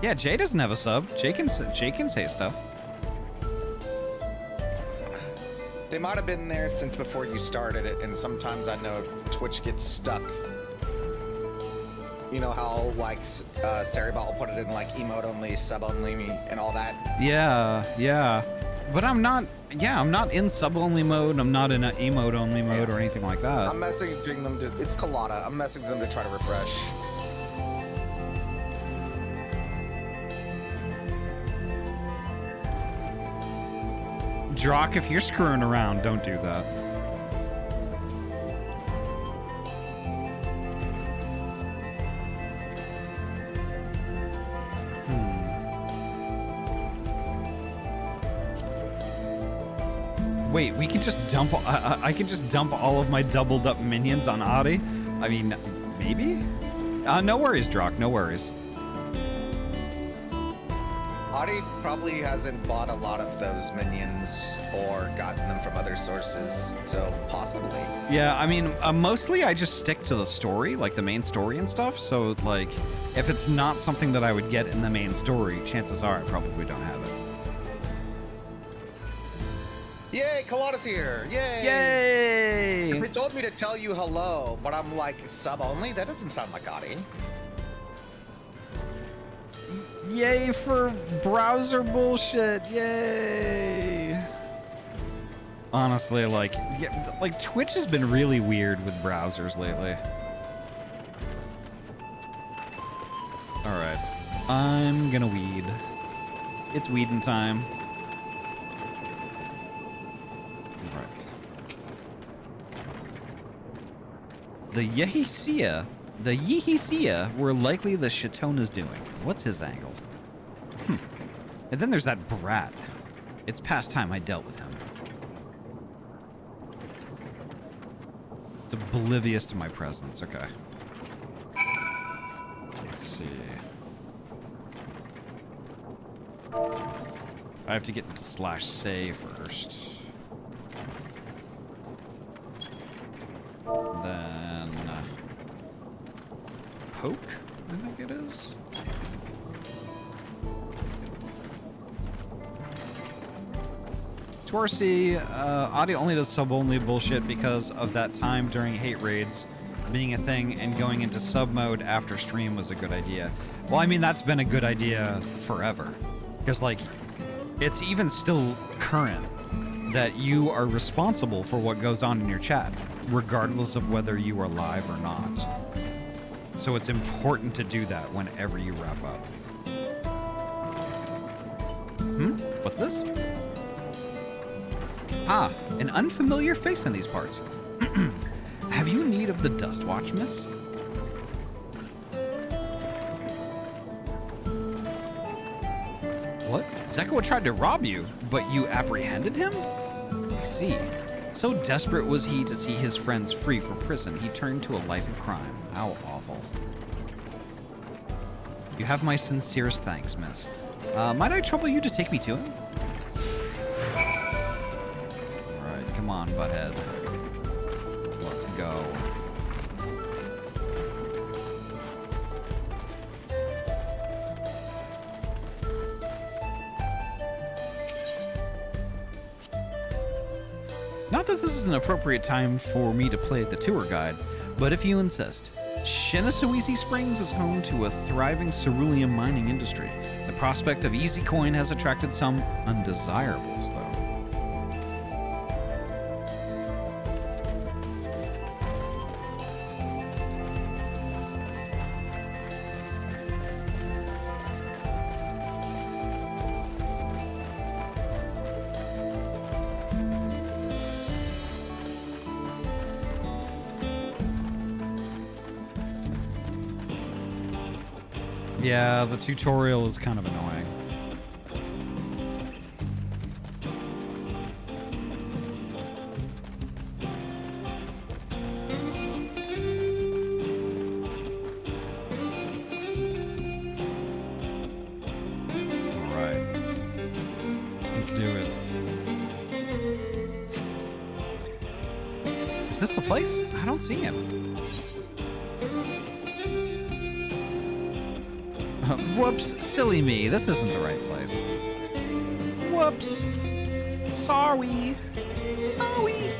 Yeah, Jay doesn't have a sub. Jay can say stuff. They might have been there since before you started it, and sometimes I know Twitch gets stuck. You know how, like, Saribot will put it in, like, emote only, sub only, and all that? Yeah, yeah. But I'm not in sub only mode. I'm not in an emote only mode or anything like that. I'm messaging them to, it's Colada. I'm messaging them to try to refresh. Drock, if you're screwing around, don't do that. Wait, we can just dump. I can just dump all of my doubled up minions on Ahty. I mean, maybe. No worries, Drock. No worries. Ahty probably hasn't bought a lot of those minions or gotten them from other sources, so possibly. Yeah, I mean, mostly I just stick to the story, like the main story and stuff. So, like, if it's not something that I would get in the main story, chances are I probably don't have it. Yay, Colada's here! Yay! Yay! They told me to tell you hello, but I'm like, sub only? That doesn't sound like Ahty. Yay for browser bullshit! Yay! Honestly, like, yeah, like Twitch has been really weird with browsers lately. All right, I'm gonna weed. It's weeding time. All right. The Yehisia were likely the Shatona's doing. What's his angle? And then there's that brat. It's past time I dealt with him. It's oblivious to my presence. Okay. Let's see. I have to get into /say first. Then poke, I think it is. Twarcy, Ahty only does sub-only bullshit because of that time during hate raids being a thing, and going into sub mode after stream was a good idea. Well, I mean, that's been a good idea forever. Because, like, it's even still current that you are responsible for what goes on in your chat, regardless of whether you are live or not. So it's important to do that whenever you wrap up. What's this? Ah, an unfamiliar face in these parts. Have you need of the Dust Watch, miss? What? Zekawa tried to rob you, but you apprehended him? I see. So desperate was he to see his friends free from prison, he turned to a life of crime. How awful. You have my sincerest thanks, miss. Might I trouble you to take me to him? Alright, come on, butthead. Let's go. Not that this is an appropriate time for me to play the tour guide, but if you insist. Shinasuizi Springs is home to a thriving cerulean mining industry. The prospect of easy coin has attracted some undesirables, though. Yeah, the tutorial is kind of annoying. Alright. Let's do it. Is this the place? I don't see him. Whoops, silly me. This isn't the right place. Whoops. Sorry. Sorry.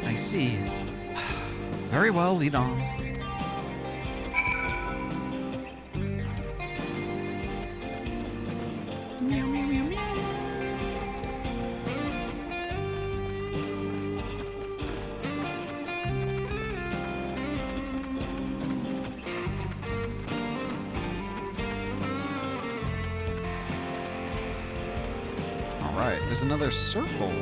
I see. Very well, lead on. Meow, meow, meow, meow. Alright, there's another circle.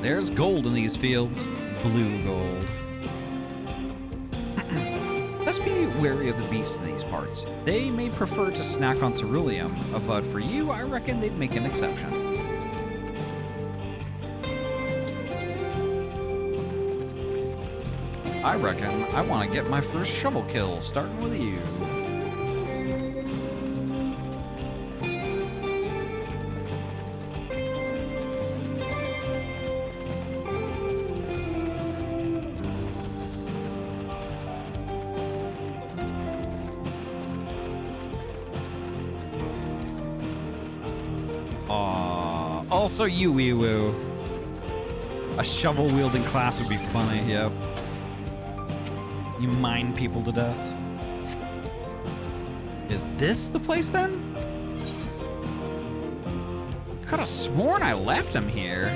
There's gold in these fields. Blue gold. Best be wary of the beasts in these parts. They may prefer to snack on ceruleum, but for you, I reckon they'd make an exception. I reckon I want to get my first shovel kill, starting with you. Aww. Also you, wee-woo. A shovel-wielding class would be funny, yep. You mine people to death. Is this the place then? Could have sworn I left him here.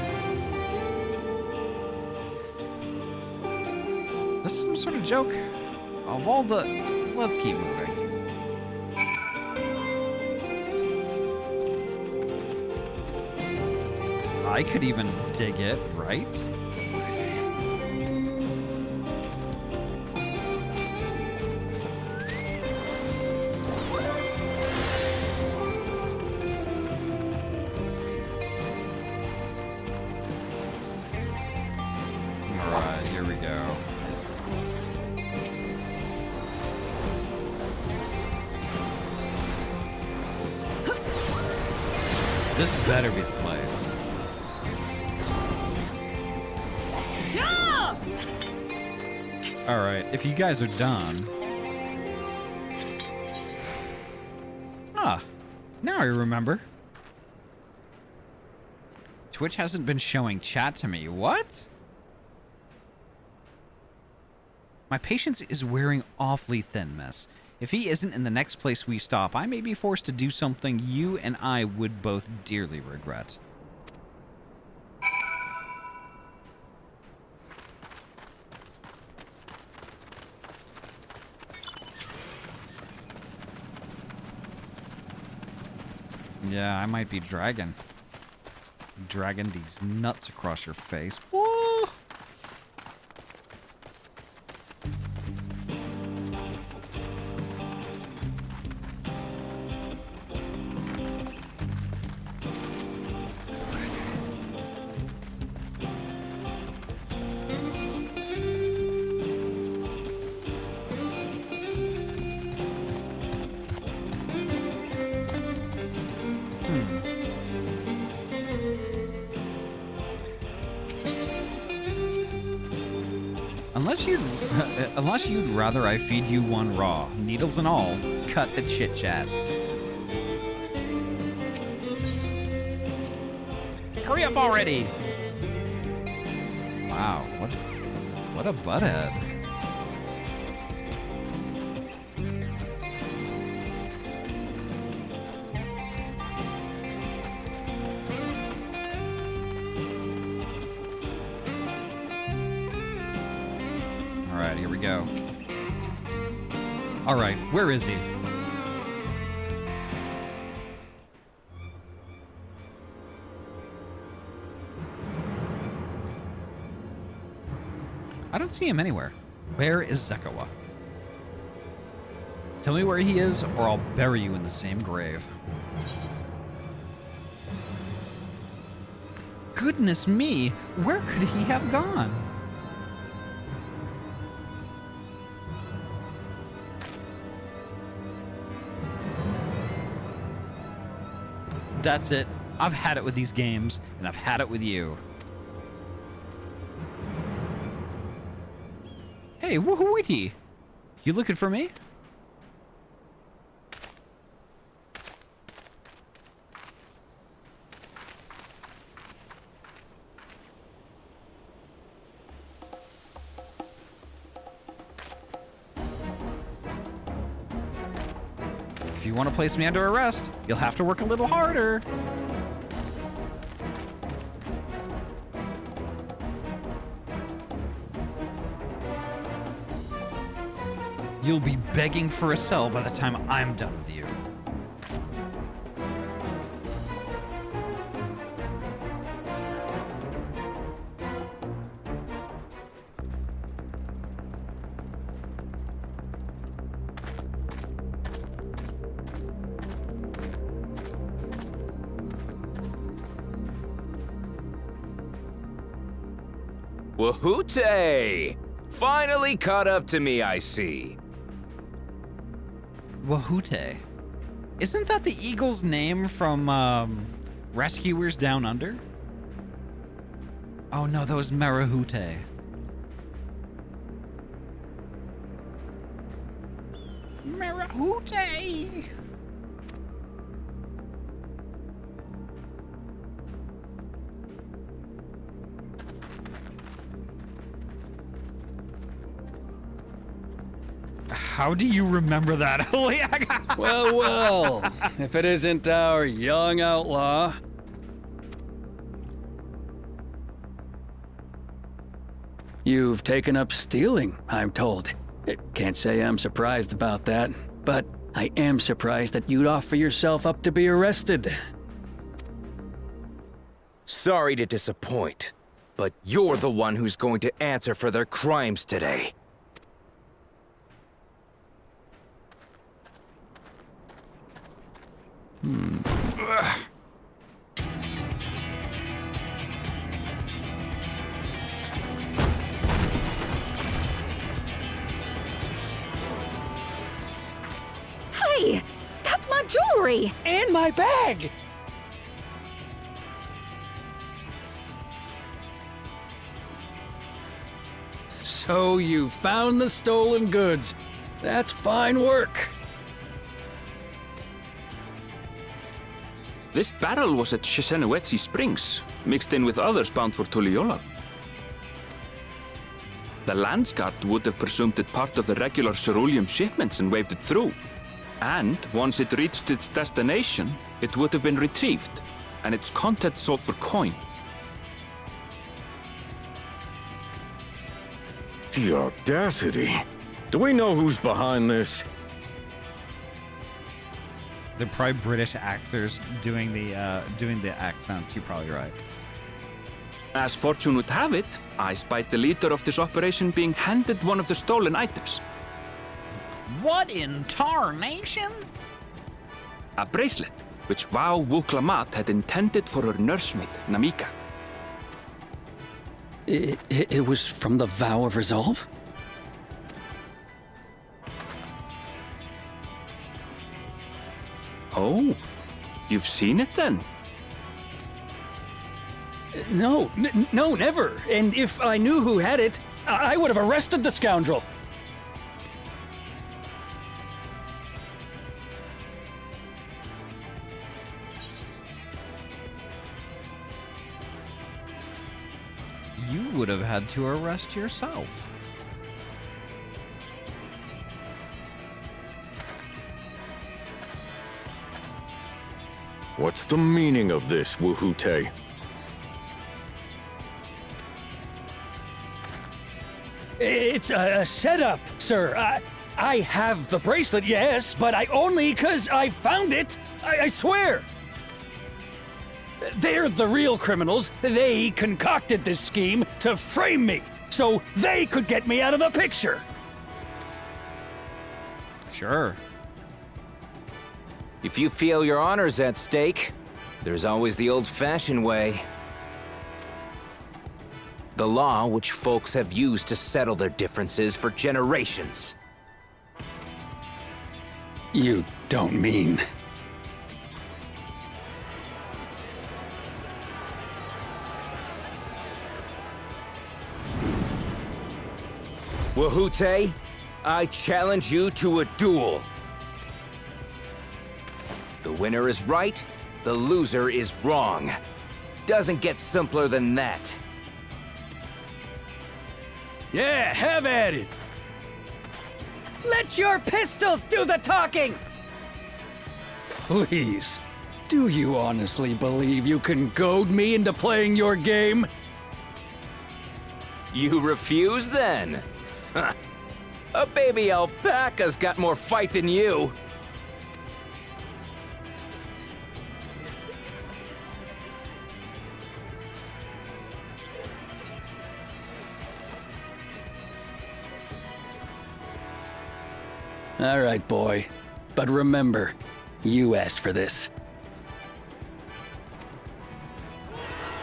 This is some sort of joke. Of all the... Let's keep moving. I could even dig it, right? This better be the place. Yeah! Alright, if you guys are done... Ah, now I remember. Twitch hasn't been showing chat to me. What? My patience is wearing awfully thin, miss. If he isn't in the next place we stop, I may be forced to do something you and I would both dearly regret. Yeah, I might be dragging these nuts across your face. Whoa! Unless you'd rather I feed you one raw, needles and all, cut the chit chat. Hurry up already! Wow, what a butthead. Alright, here we go. Alright, where is he? I don't see him anywhere. Where is Zekawa? Tell me where he is, or I'll bury you in the same grave. Goodness me! Where could he have gone? That's it. I've had it with these games, and I've had it with you. Hey, woohoo-witty! You looking for me? If you want to place me under arrest, you'll have to work a little harder. You'll be begging for a cell by the time I'm done with you. Wahoote! Finally caught up to me, I see. Wahoote. Isn't that the eagle's name from Rescuers Down Under? Oh no, that was Marahute. Marahute! How do you remember that, Eliak? Well, well, if it isn't our young outlaw. You've taken up stealing, I'm told. Can't say I'm surprised about that, but I am surprised that you'd offer yourself up to be arrested. Sorry to disappoint, but you're the one who's going to answer for their crimes today. Hey! That's my jewelry! And my bag! So you found the stolen goods. That's fine work. This barrel was at Shisenowetsi Springs, mixed in with others bound for Tuliyola. The Landsguard would have presumed it part of the regular ceruleum shipments and waved it through. And once it reached its destination, it would have been retrieved, and its contents sold for coin. The audacity. Do we know who's behind this? They're probably British actors doing the accents. You're probably right. As fortune would have it, I spied the leader of this operation being handed one of the stolen items. What in tarnation? A bracelet, which Vau Wuklamat had intended for her nursemaid, Namika. It was from the Vow of Resolve? Oh, you've seen it then? No, no, never. And if I knew who had it, I would have arrested the scoundrel. You would have had to arrest yourself. What's the meaning of this, Wuhute? It's a setup, sir. I have the bracelet, yes, but I only 'cause I found it. I swear. They're the real criminals. They concocted this scheme to frame me, so they could get me out of the picture. Sure. If you feel your honor's at stake, there's always the old-fashioned way. The law which folks have used to settle their differences for generations. You don't mean... Wuhute, I challenge you to a duel. The winner is right, the loser is wrong. Doesn't get simpler than that. Yeah, have at it. Let your pistols do the talking! Please, do you honestly believe you can goad me into playing your game? You refuse then? A baby alpaca's got more fight than you. All right, boy. But remember, you asked for this.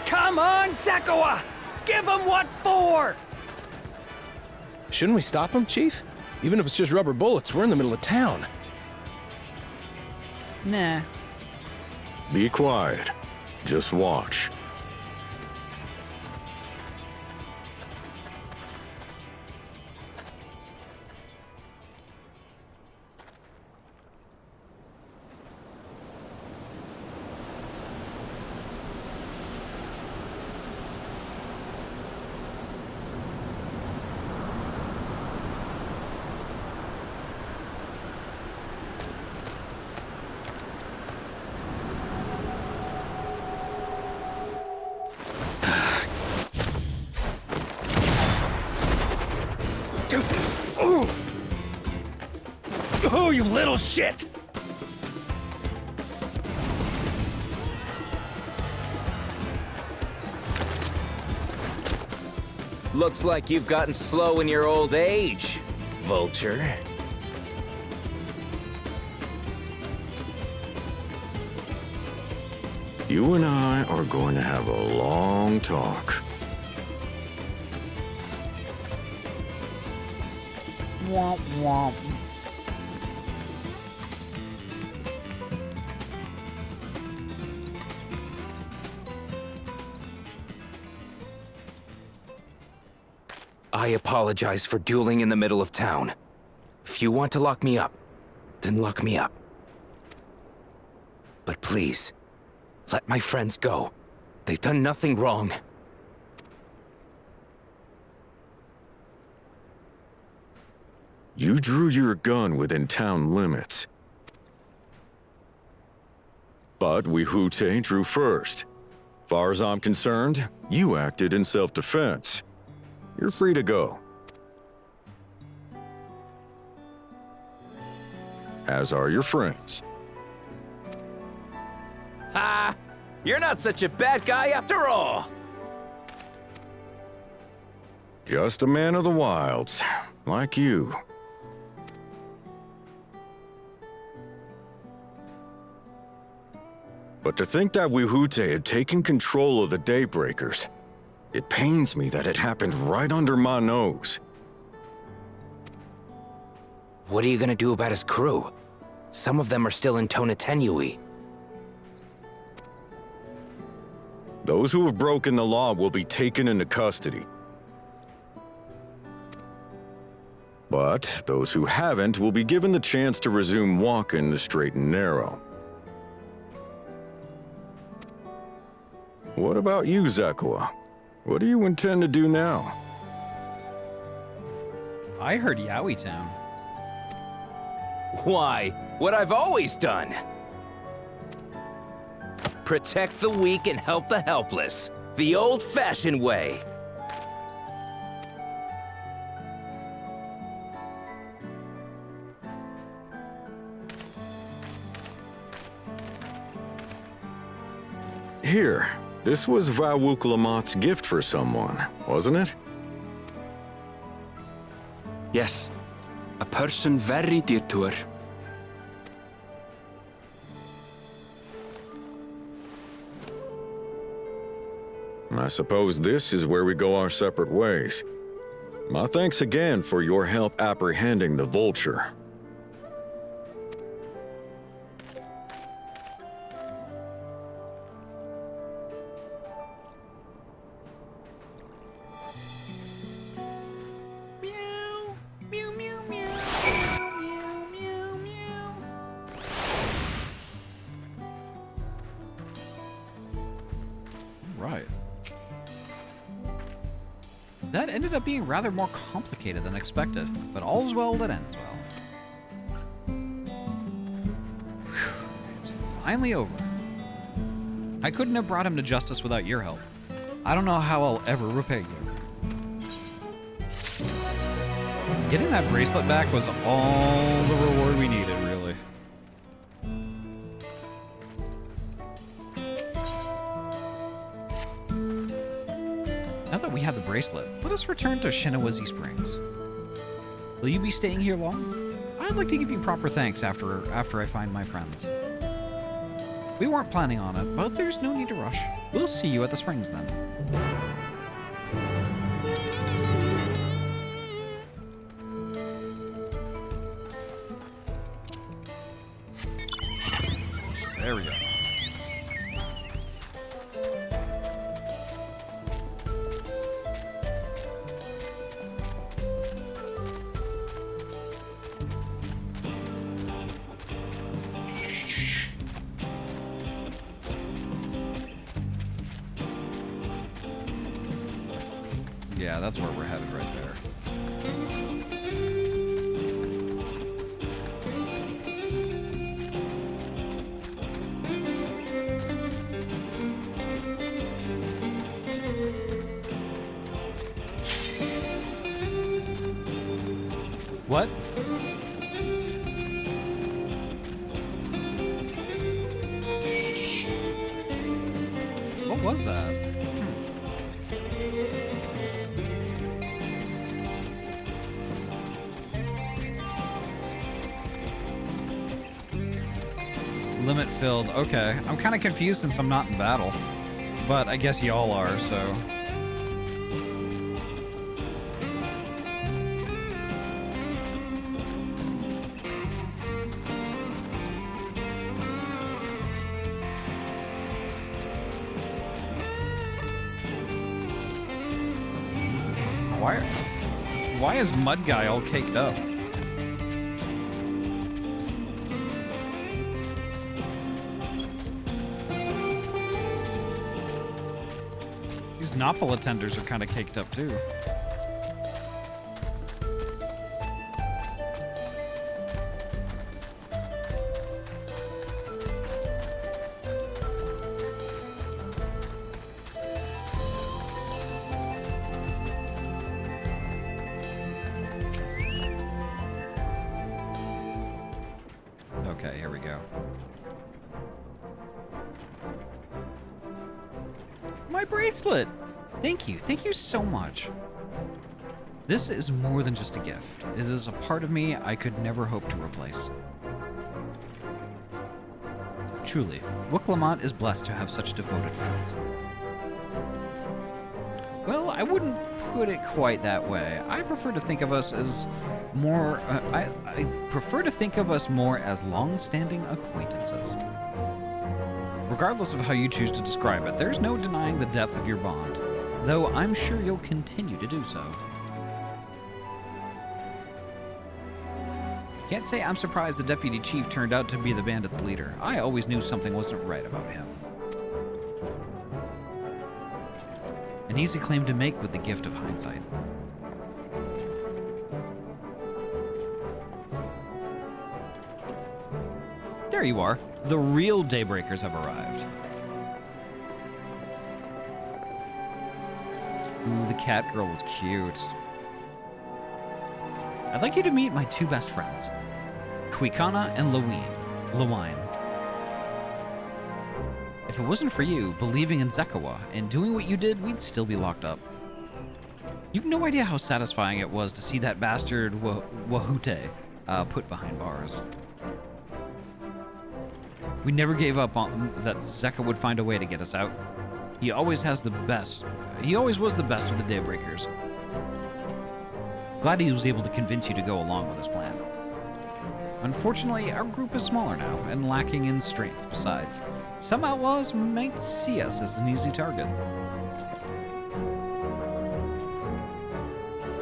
Come on, Zakawa! Give him what for! Shouldn't we stop him, Chief? Even if it's just rubber bullets, we're in the middle of town. Nah. Be quiet. Just watch. Oh, you little shit! Looks like you've gotten slow in your old age, Vulture. You and I are going to have a long talk. Womp womp. I apologize for dueling in the middle of town. If you want to lock me up, then lock me up. But please, let my friends go. They've done nothing wrong. You drew your gun within town limits. But Wuhute drew first. Far as I'm concerned, you acted in self-defense. You're free to go. As are your friends. ha! You're not such a bad guy after all! Just a man of the wilds, like you. But to think that Wihute had taken control of the Daybreakers, it pains me that it happened right under my nose. What are you gonna do about his crew? Some of them are still in Tonatenui. Those who have broken the law will be taken into custody. But those who haven't will be given the chance to resume walking the straight and narrow. What about you, Zekua? What do you intend to do now? I heard Yowie Town. Why, what I've always done. Protect the weak and help the helpless. The old-fashioned way. Here, this was Vawuklamat's gift for someone, wasn't it? Yes, a person very dear to her. I suppose this is where we go our separate ways. My thanks again for your help apprehending the vulture. Right. That ended up being rather more complicated than expected, but all's well that ends well. Whew. It's finally over. I couldn't have brought him to justice without your help. I don't know how I'll ever repay you. Getting that bracelet back was all the reward we needed, really. Now that we have the bracelet, let us return to Shinawazee Springs. Will you be staying here long? I'd like to give you proper thanks after I find my friends. We weren't planning on it, but there's no need to rush. We'll see you at the springs then. There we go. Yeah, that's where we're headed right there. What? What was that? Limit filled. Okay. I'm kind of confused since I'm not in battle. But I guess y'all are, so... Why is Mud Guy all caked up? These Napala tenders are kind of caked up too. Okay, here we go. My bracelet! Thank you so much. This is more than just a gift. It is a part of me I could never hope to replace. Truly, Wicklemont is blessed to have such devoted friends. Well, I wouldn't put it quite that way. I prefer to think of us as more... I prefer to think of us more as long-standing acquaintances. Regardless of how you choose to describe it, there's no denying the depth of your bond, though I'm sure you'll continue to do so. Can't say I'm surprised the deputy chief turned out to be the bandits' leader. I always knew something wasn't right about him. An easy claim to make with the gift of hindsight. There you are. The real Daybreakers have arrived. Ooh, the cat girl is cute. I'd like you to meet my two best friends, Quikana and Lewine. If it wasn't for you believing in Zekawa and doing what you did, we'd still be locked up. You've no idea how satisfying it was to see that bastard Wahute put behind bars. We never gave up on that Zeka would find a way to get us out. He always was the best of the Daybreakers. Glad he was able to convince you to go along with his plan. Unfortunately, our group is smaller now and lacking in strength. Besides, some outlaws might see us as an easy target.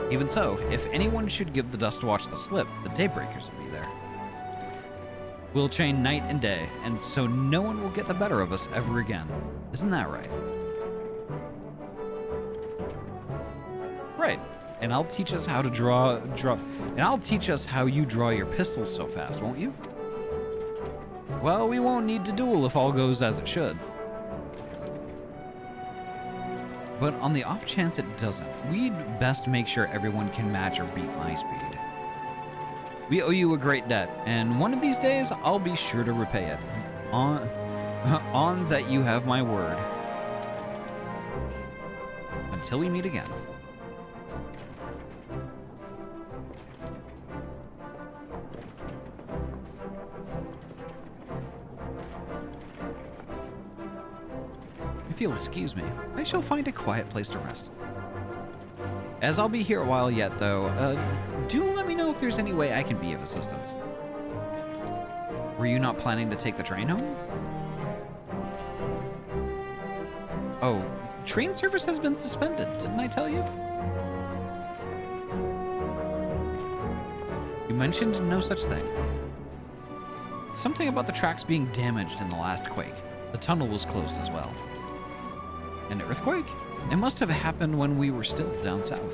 Even so, if anyone should give the Dust Watch the slip, the Daybreakers will be there. We'll train night and day, and so no one will get the better of us ever again. Isn't that right? Right. And I'll teach us how to and I'll teach us how you draw your pistols so fast, won't you? Well, we won't need to duel if all goes as it should. But on the off chance it doesn't, we'd best make sure everyone can match or beat my speed. We owe you a great debt, and one of these days, I'll be sure to repay it. On that you have my word. Until we meet again. If you'll excuse me, I shall find a quiet place to rest. As I'll be here a while yet, though, do let me know if there's any way I can be of assistance. Were you not planning to take the train home? Oh, train service has been suspended, didn't I tell you? You mentioned no such thing. Something about the tracks being damaged in the last quake. The tunnel was closed as well. An earthquake? It must have happened when we were still down south.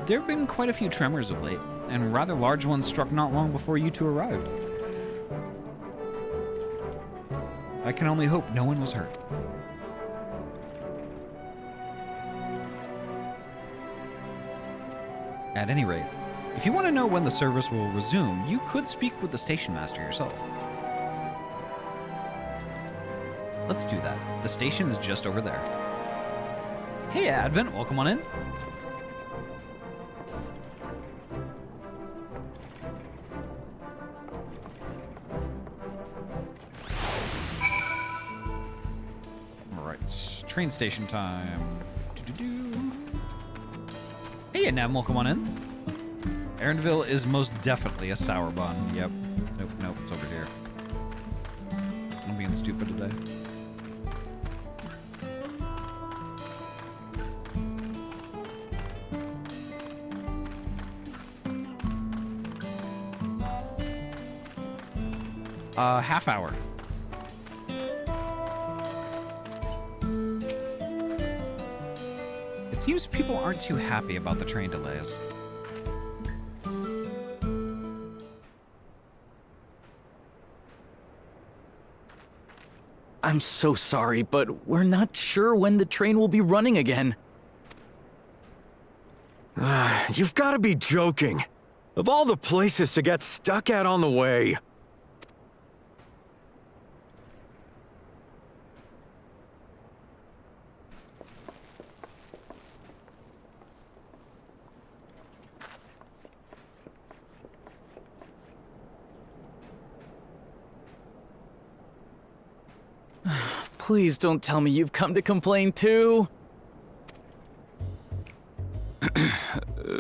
There have been quite a few tremors of late, and rather large ones struck not long before you two arrived. I can only hope no one was hurt. At any rate, if you want to know when the service will resume, you could speak with the station master yourself. Let's do that. The station is just over there. Hey, Advent, welcome on in. Alright, train station time. Hey, Nav, welcome on in. Aaronville is most definitely a sour bun. Yep. Nope, it's over here. I'm being stupid today. Half hour. It seems people aren't too happy about the train delays. I'm so sorry, but we're not sure when the train will be running again. You've got to be joking. Of all the places to get stuck at on the way. Please don't tell me you've come to complain too.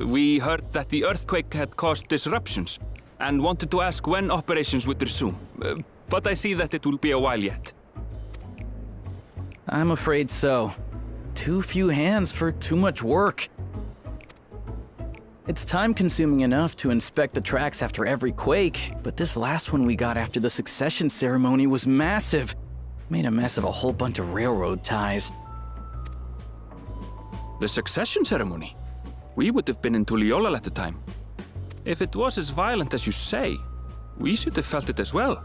We heard that the earthquake had caused disruptions and wanted to ask when operations would resume. But I see that it will be a while yet. I'm afraid so. Too few hands for too much work. It's time-consuming enough to inspect the tracks after every quake, but this last one we got after the succession ceremony was massive. Made a mess of a whole bunch of railroad ties. The succession ceremony? We would have been in Tuliolal at the time. If it was as violent as you say, we should have felt it as well.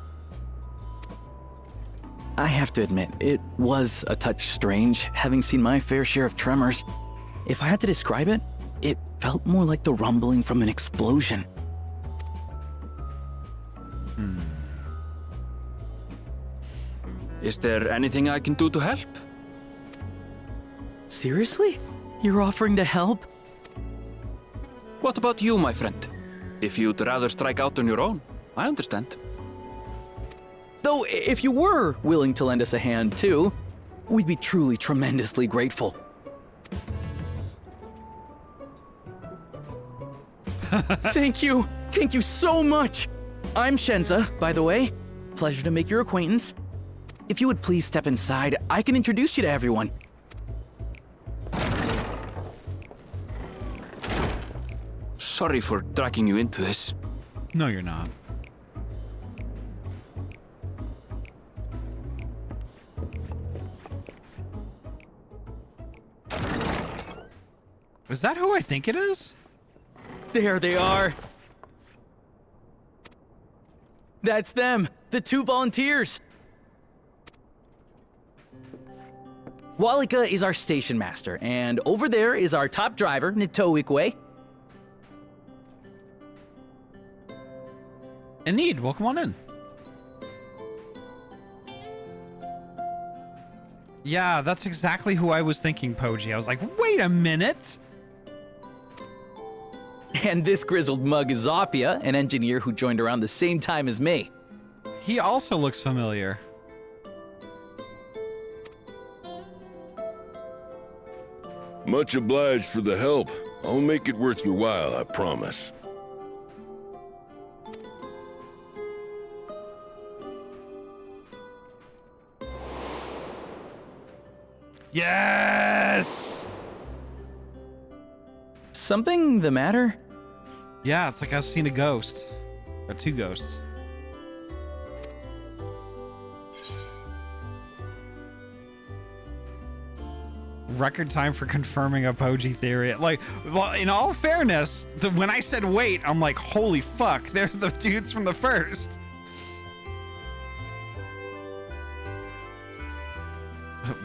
I have to admit, it was a touch strange, having seen my fair share of tremors. If I had to describe it, it felt more like the rumbling from an explosion. Is there anything I can do to help? Seriously? You're offering to help? What about you, my friend? If you'd rather strike out on your own, I understand. Though, if you were willing to lend us a hand too, we'd be truly tremendously grateful. Thank you! Thank you so much! I'm Shenza, by the way. Pleasure to make your acquaintance. If you would please step inside, I can introduce you to everyone. Sorry for dragging you into this. No, you're not. Is that who I think it is? There they are. That's them, the 2 volunteers. Walika is our station master, and over there is our top driver, Nitoikwe. Enid, welcome on in. Yeah, that's exactly who I was thinking, Poji. I was like, wait a minute. And this grizzled mug is Zoppia, an engineer who joined around the same time as me. He also looks familiar. Much obliged for the help. I'll make it worth your while, I promise. Yes! Something the matter? Yeah, it's like I've seen a ghost. Or 2 ghosts. Record time for confirming a Poji theory. Like, well, in all fairness, when I said wait, I'm like, holy fuck, they're the dudes from the first.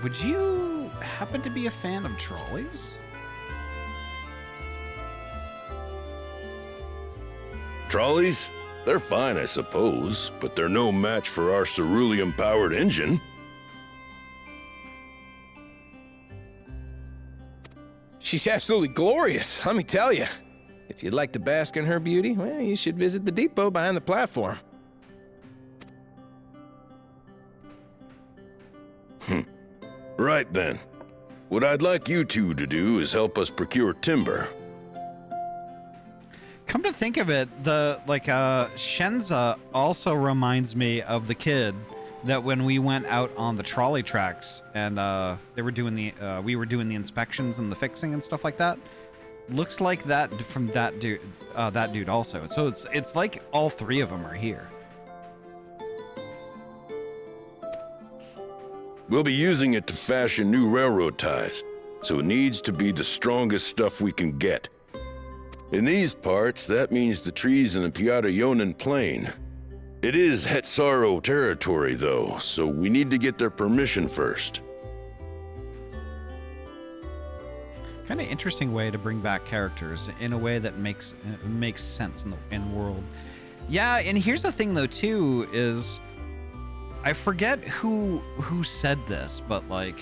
Would you happen to be a fan of trolleys? Trolleys? They're fine, I suppose, but they're no match for our ceruleum-powered engine. She's absolutely glorious, let me tell you. If you'd like to bask in her beauty, well, you should visit the depot behind the platform. Right then. What I'd like you two to do is help us procure timber. Come to think of it, Shenza also reminds me of the kid that when we went out on the trolley tracks and they were doing we were doing the inspections and the fixing and stuff like that. Looks like that from that dude also. So it's like all 3 of them are here. We'll be using it to fashion new railroad ties, so it needs to be the strongest stuff we can get. In these parts, that means the trees in the Piata-Yonan Plain. It is Hetsaro territory, though, so we need to get their permission first. Kind of interesting way to bring back characters in a way that makes sense in world. Yeah, and here's the thing though too is I forget who said this, but like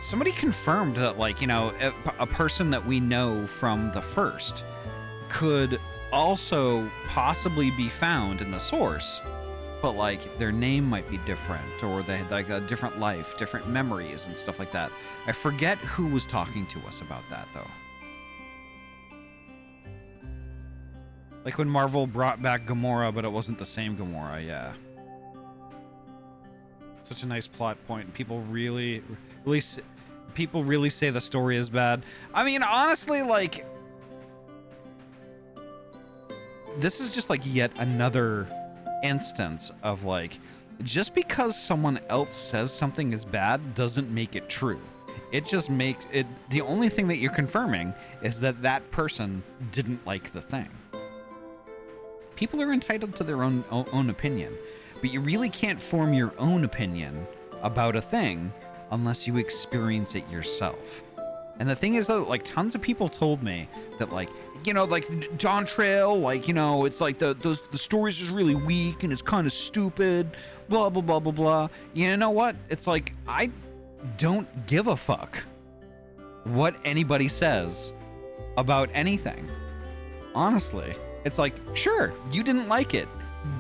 somebody confirmed that a person that we know from the first could also possibly be found in the source but like their name might be different, or they had like a different life, different memories and stuff like that. I forget who was talking to us about that though. Like when Marvel brought back Gamora, but it wasn't the same Gamora, yeah. Such a nice plot point. People really say the story is bad. I mean, honestly, like, this is just like yet another instance of like, just because someone else says something is bad doesn't make it true. It just makes it, the only thing that you're confirming is that that person didn't like the thing. People are entitled to their own opinion, but you really can't form your own opinion about a thing unless you experience it yourself. And the thing is that, like, tons of people told me that, like, you know, like Dawntrail, like, you know, it's like the story's just really weak and it's kind of stupid, blah, blah, blah, blah, blah. You know what? It's like, I don't give a fuck what anybody says about anything. Honestly. It's like, sure, you didn't like it.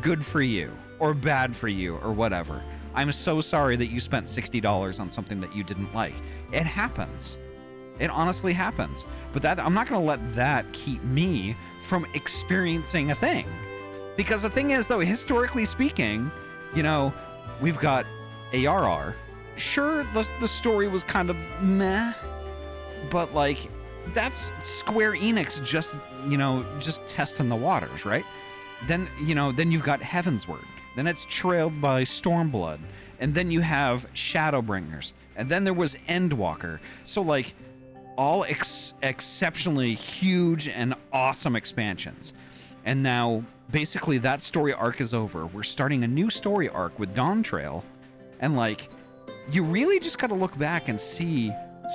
Good for you. Or bad for you, or whatever. I'm so sorry that you spent $60 on something that you didn't like. It happens. It honestly happens. But that, I'm not going to let that keep me from experiencing a thing. Because the thing is, though, historically speaking, you know, we've got ARR. Sure, the story was kind of meh, but, like, that's Square Enix just, you know, just testing the waters, right? Then, you know, then you've got Heavensward. Then it's trailed by Stormblood. And then you have Shadowbringers. And then there was Endwalker. So, like, all exceptionally huge and awesome expansions. And now, basically, that story arc is over. We're starting a new story arc with Dawntrail. And, like, you really just got to look back and see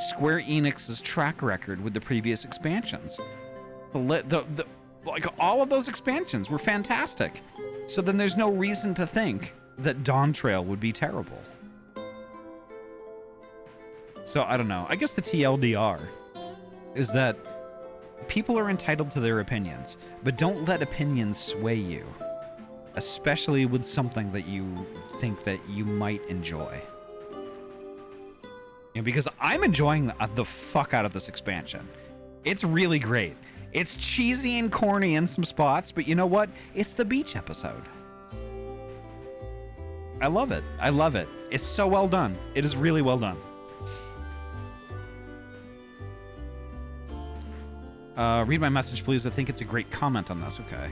Square Enix's track record with the previous expansions. Like, all of those expansions were fantastic. So then there's no reason to think that Dawntrail would be terrible. So I don't know. I guess the TLDR is that people are entitled to their opinions, but don't let opinions sway you, especially with something that you think that you might enjoy. You know, because I'm enjoying the fuck out of this expansion. It's really great. It's cheesy and corny in some spots, but you know what? It's the beach episode. I love it. I love it. It's so well done. It is really well done. Read my message, please. I think it's a great comment on this. Okay.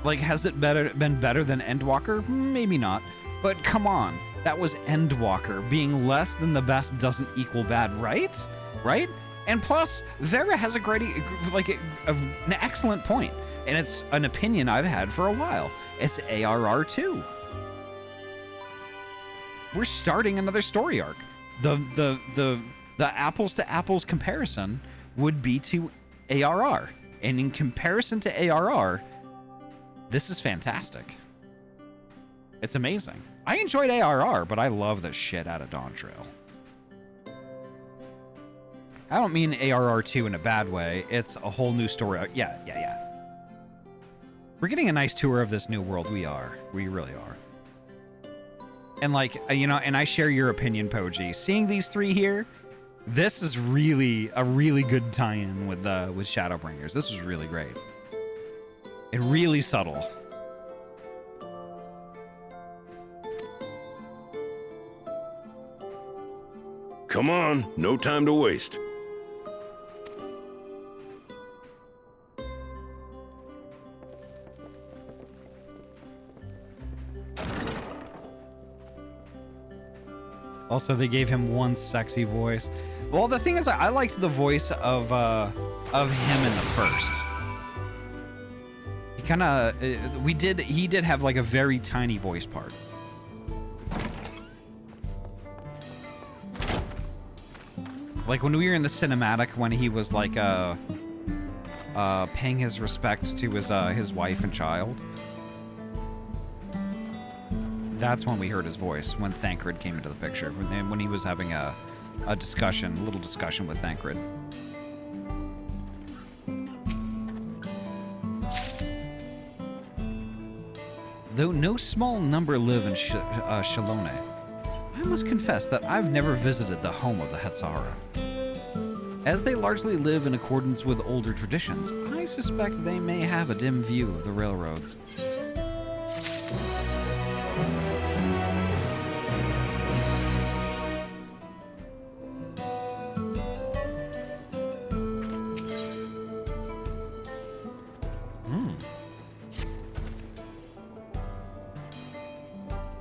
Like, has it been better than Endwalker? Maybe not. But come on. That was Endwalker. Being less than the best doesn't equal bad, right? Right? And plus, Vera has a great, like, an excellent point. And it's an opinion I've had for a while. It's ARR 2. We're starting another story arc. The apples to apples comparison would be to ARR. And in comparison to ARR, this is fantastic. It's amazing. I enjoyed ARR, but I love the shit out of Dawntrail. I don't mean ARR 2 in a bad way. It's a whole new story. Yeah. We're getting a nice tour of this new world. We are. We really are. And, like, you know, and I share your opinion, Poji. Seeing these three here, this is really a really good tie-in with Shadowbringers. This was really great. And really subtle. Come on, no time to waste. Also, they gave him one sexy voice. Well, the thing is, I liked the voice of him in the first. He kind of, he did have like a very tiny voice part. Like when we were in the cinematic, when he was like paying his respects to his wife and child. That's when we heard his voice, when Thancred came into the picture, when he was having a little discussion with Thancred. though no small number live in Shalone. I must confess that I've never visited the home of the Hetsahara. As they largely live in accordance with older traditions, I suspect they may have a dim view of the railroads.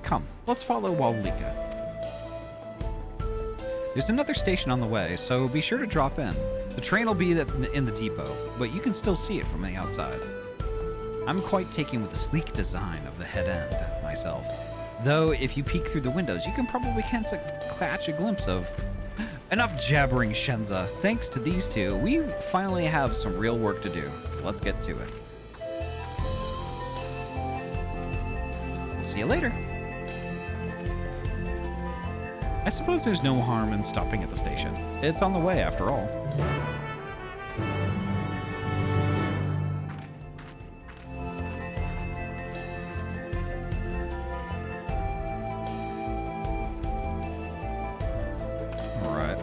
Come, let's follow Walika. There's another station on the way, so be sure to drop in. The train will be in the depot, but you can still see it from the outside. I'm quite taken with the sleek design of the head end myself, though if you peek through the windows, you can probably catch a glimpse of... Enough jabbering, Shenza. Thanks to these two, we finally have some real work to do, so let's get to it. See you later. I suppose there's no harm in stopping at the station. It's on the way, after all. All right.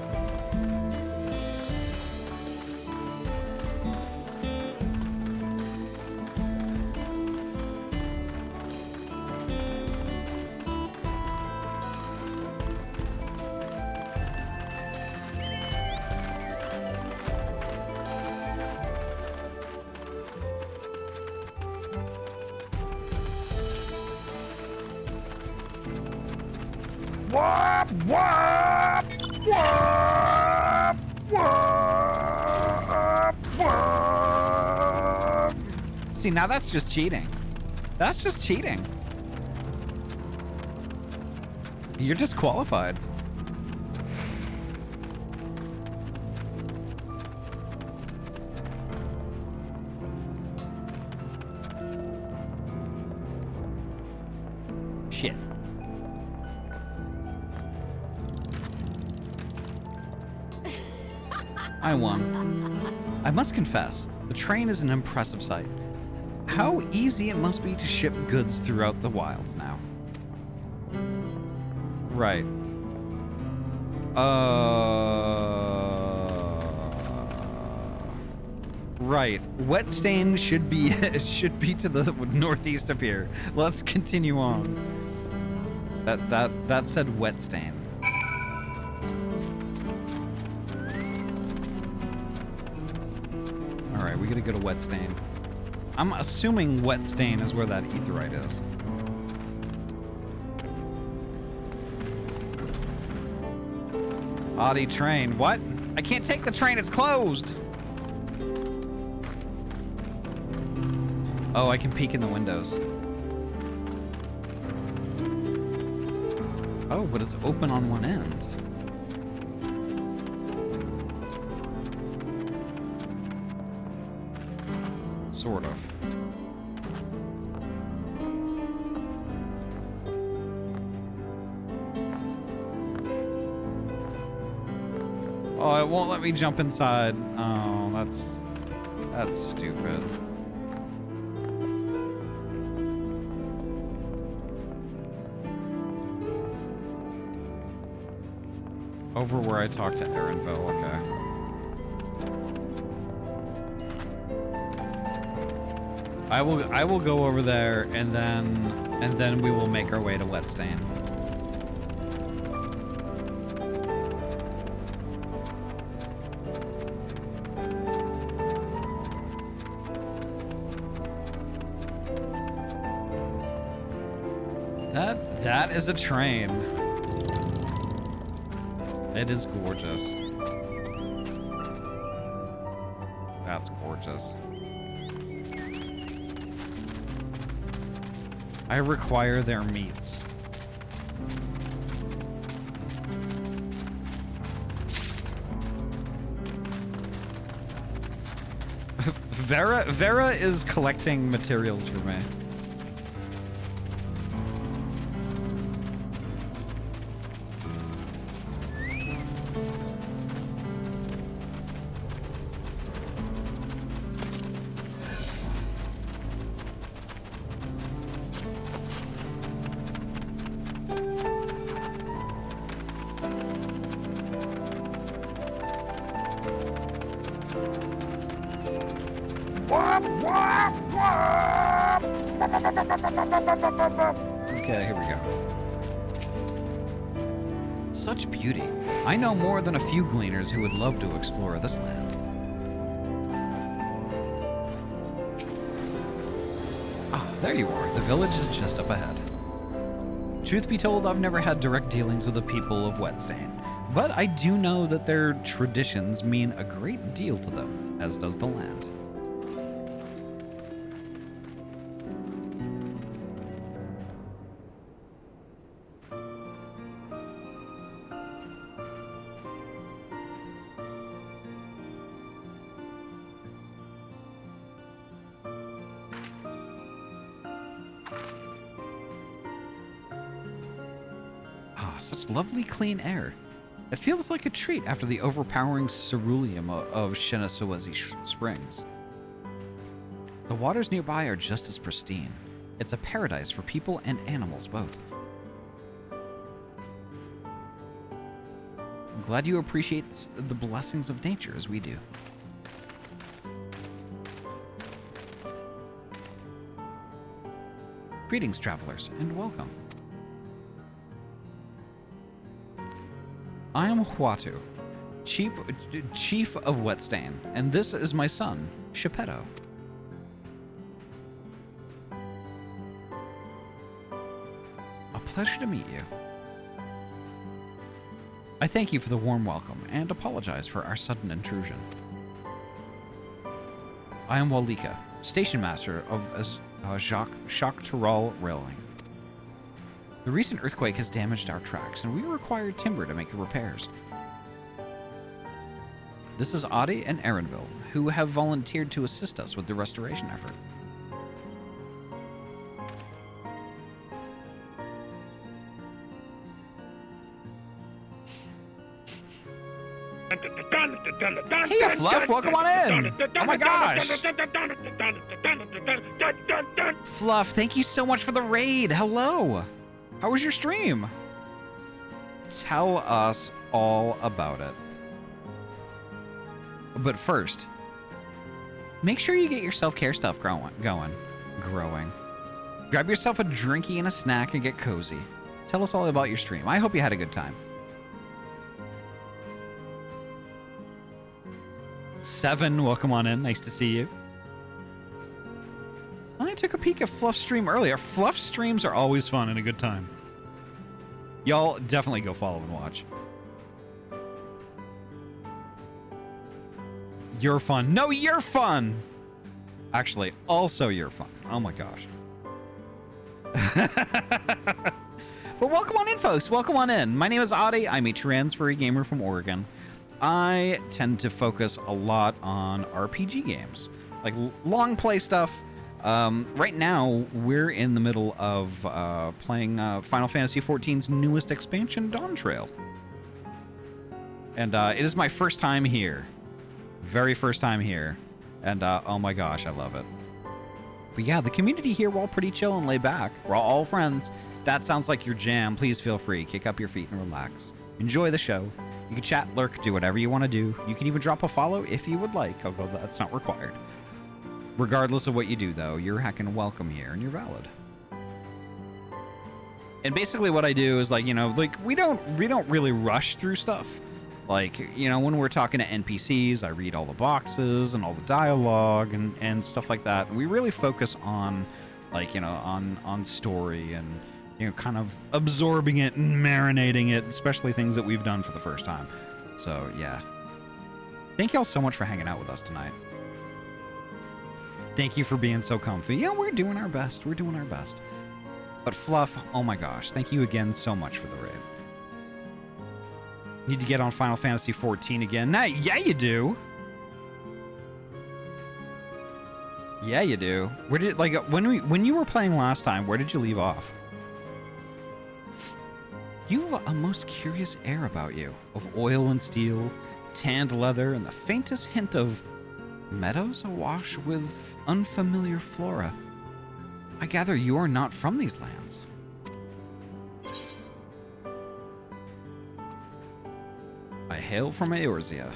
See, now that's just cheating. That's just cheating. You're disqualified. Shit. I won. I must confess, the train is an impressive sight. How easy it must be to ship goods throughout the wilds now. Right. Right. Wet stain should be to the northeast of here. Let's continue on. That said wet stain. All right, we gotta go to wet stain. I'm assuming wet stain is where that etherite is. Ahty train. What? I can't take the train. It's closed. Oh, I can peek in the windows. Oh, but it's open on one end. Sort of. Oh, it won't let me jump inside. Oh, that's stupid. Over where I talked to Erinville, okay. I will go over there and then we will make our way to Wetstain. That is a train. It is gorgeous. That's gorgeous. I require their meats. Vera is collecting materials for me. Okay, here we go. Such beauty. I know more than a few gleaners who would love to explore this land. Ah, there you are. The village is just up ahead. Truth be told, I've never had direct dealings with the people of Wetstain, but I do know that their traditions mean a great deal to them, as does the land. Such lovely clean air. It feels like a treat after the overpowering ceruleum of Shenasawezi Springs. The waters nearby are just as pristine. It's a paradise for people and animals both. I'm glad you appreciate the blessings of nature as we do. Greetings, travelers, and welcome. I am Ahty, chief of Wetstain, and this is my son, Shepeto. A pleasure to meet you. I thank you for the warm welcome and apologize for our sudden intrusion. I am Walika, station master of Jacques Tural Railway. The recent earthquake has damaged our tracks, and we require timber to make the repairs. This is Ahty and Erenville, who have volunteered to assist us with the restoration effort. Hey, Fluff, welcome on in! Oh my gosh! Fluff, thank you so much for the raid. Hello! How was your stream? Tell us all about it. But first, make sure you get your self-care stuff growing. Grab yourself a drinky and a snack and get cozy. Tell us all about your stream. I hope you had a good time. 7, welcome on in. Nice to see you. I took a peek at Fluff's stream earlier. Fluff's streams are always fun and a good time. Y'all definitely go follow and watch. You're fun. No, you're fun! Actually, also you're fun. Oh my gosh. But welcome on in, folks. Welcome on in. My name is Ahty. I'm a trans-furry gamer from Oregon. I tend to focus a lot on RPG games, like long play stuff. Right now, we're in the middle of playing Final Fantasy XIV's newest expansion, Dawntrail. And it is my first time here. Very first time here. And oh my gosh, I love it. But yeah, the community here, we're all pretty chill and laid back. We're all friends. If that sounds like your jam, please feel free. Kick up your feet and relax. Enjoy the show. You can chat, lurk, do whatever you want to do. You can even drop a follow if you would like, although that's not required. Regardless of what you do, though, you're heckin' welcome here, and you're valid. And basically what I do is, like, you know, like, we don't really rush through stuff. Like, you know, when we're talking to NPCs, I read all the boxes and all the dialogue and stuff like that. And we really focus on, like, you know, on story and, you know, kind of absorbing it and marinating it, especially things that we've done for the first time. So, yeah. Thank y'all so much for hanging out with us tonight. Thank you for being so comfy. Yeah, we're doing our best. We're doing our best. But Fluff, oh my gosh, thank you again so much for the raid. Need to get on Final Fantasy XIV again. Nah, yeah, you do. Yeah, you do. Where did, like, when you were playing last time, where did you leave off? You have a most curious air about you, of oil and steel, tanned leather, and the faintest hint of meadows awash with unfamiliar flora. I gather you are not from these lands. I hail from Eorzea.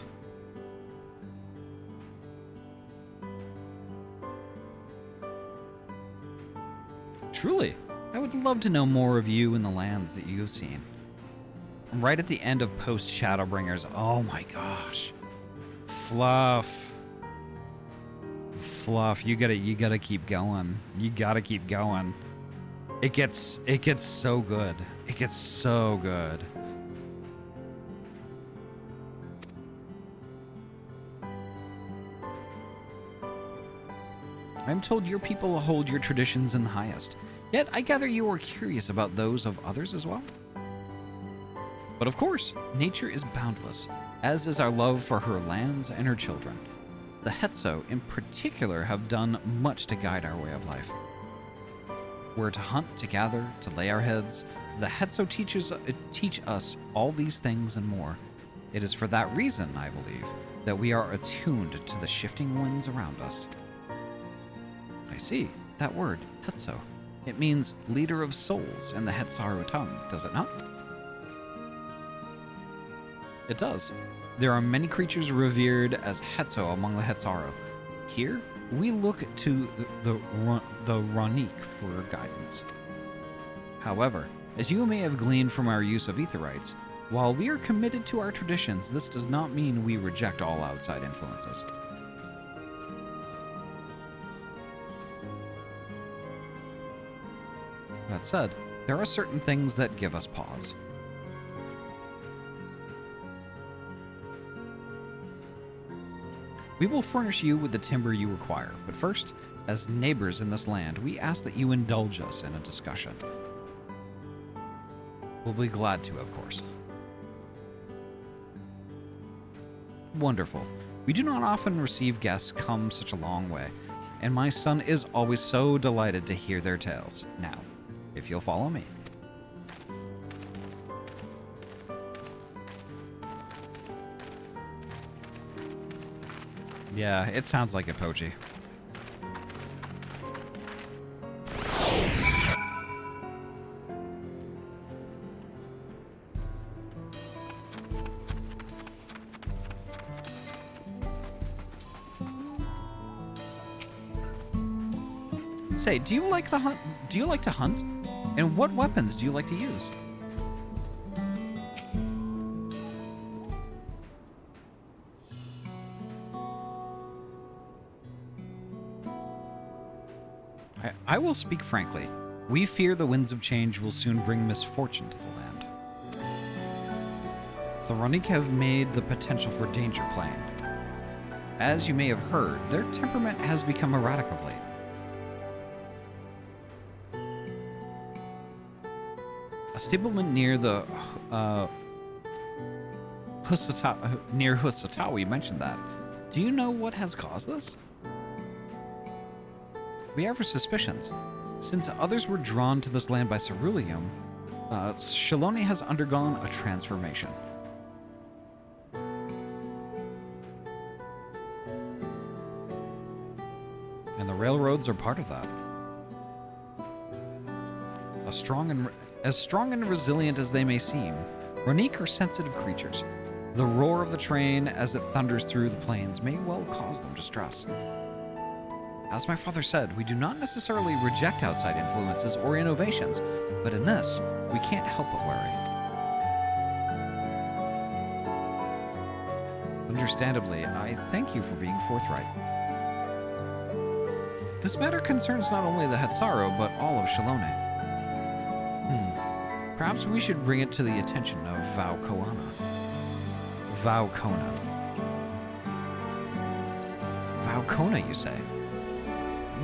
Truly, I would love to know more of you and the lands that you have seen. I'm right at the end of post Shadowbringers. Oh my gosh. Fluff. Fluff, you gotta keep going. You gotta keep going. It gets so good. It gets so good. I'm told your people hold your traditions in the highest. Yet I gather you are curious about those of others as well? But of course, nature is boundless, as is our love for her lands and her children. The Hetso, in particular, have done much to guide our way of life. We're to hunt, to gather, to lay our heads. The Hetso teach us all these things and more. It is for that reason, I believe, that we are attuned to the shifting winds around us. I see. That word, Hetso. It means leader of souls in the Hetsaru tongue, does it not? It does. There are many creatures revered as Hetso among the Hetsaru. Here, we look to the Ronique for guidance. However, as you may have gleaned from our use of ether rites, while we are committed to our traditions, this does not mean we reject all outside influences. That said, there are certain things that give us pause. We will furnish you with the timber you require, but first, as neighbors in this land, we ask that you indulge us in a discussion. We'll be glad to, of course. Wonderful. We do not often receive guests come such a long way, and my son is always so delighted to hear their tales. Now, if you'll follow me. Yeah, it sounds like it, Pochi. Say, do you like the hunt? Do you like to hunt? And what weapons do you like to use? I will speak frankly. We fear the winds of change will soon bring misfortune to the land. The Ronique have made the potential for danger plain. As you may have heard, their temperament has become erratic of late. A stableman near the near Husatawi mentioned that. Do you know what has caused this? We have our suspicions. Since others were drawn to this land by ceruleum, Shaloni has undergone a transformation. And the railroads are part of that. As strong and resilient as they may seem, Ronique are sensitive creatures. The roar of the train as it thunders through the plains may well cause them distress. As my father said, we do not necessarily reject outside influences or innovations, but in this, we can't help but worry. Understandably, I thank you for being forthright. This matter concerns not only the Hetsaru, but all of Shalone. Perhaps we should bring it to the attention of Vaukona. Vaukona, you say?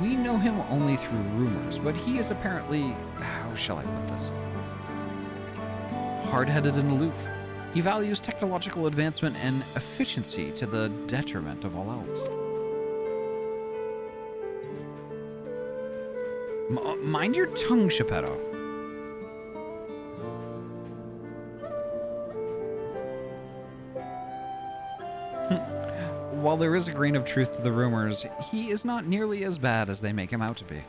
We know him only through rumors, but he is apparently, how shall I put this? Hard-headed and aloof. He values technological advancement and efficiency to the detriment of all else. Mind your tongue, Geppetto. While there is a grain of truth to the rumors, he is not nearly as bad as they make him out to be.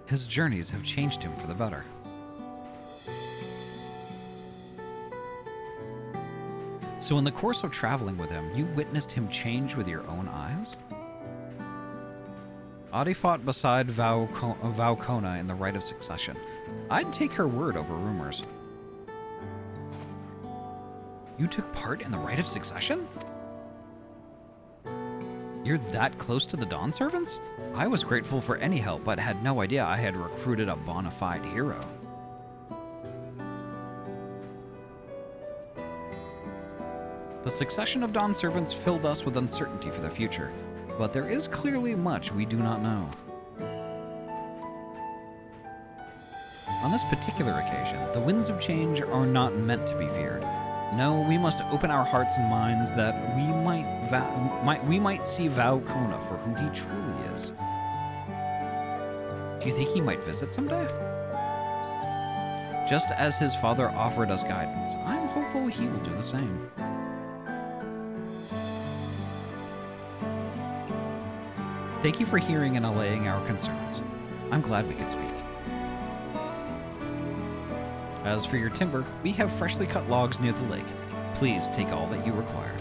His journeys have changed him for the better. So in the course of traveling with him, you witnessed him change with your own eyes? Ahty fought beside Valkona in the rite of succession. I'd take her word over rumors. You took part in the rite of succession? You're that close to the Dawn Servants? I was grateful for any help, but had no idea I had recruited a bona fide hero. The succession of Dawn Servants filled us with uncertainty for the future, but there is clearly much we do not know. On this particular occasion, the winds of change are not meant to be feared. No, we must open our hearts and minds that we might see Valkona for who he truly is. Do you think he might visit someday? Just as his father offered us guidance, I'm hopeful he will do the same. Thank you for hearing and allaying our concerns. I'm glad we could speak. As for your timber, we have freshly cut logs near the lake. Please take all that you require.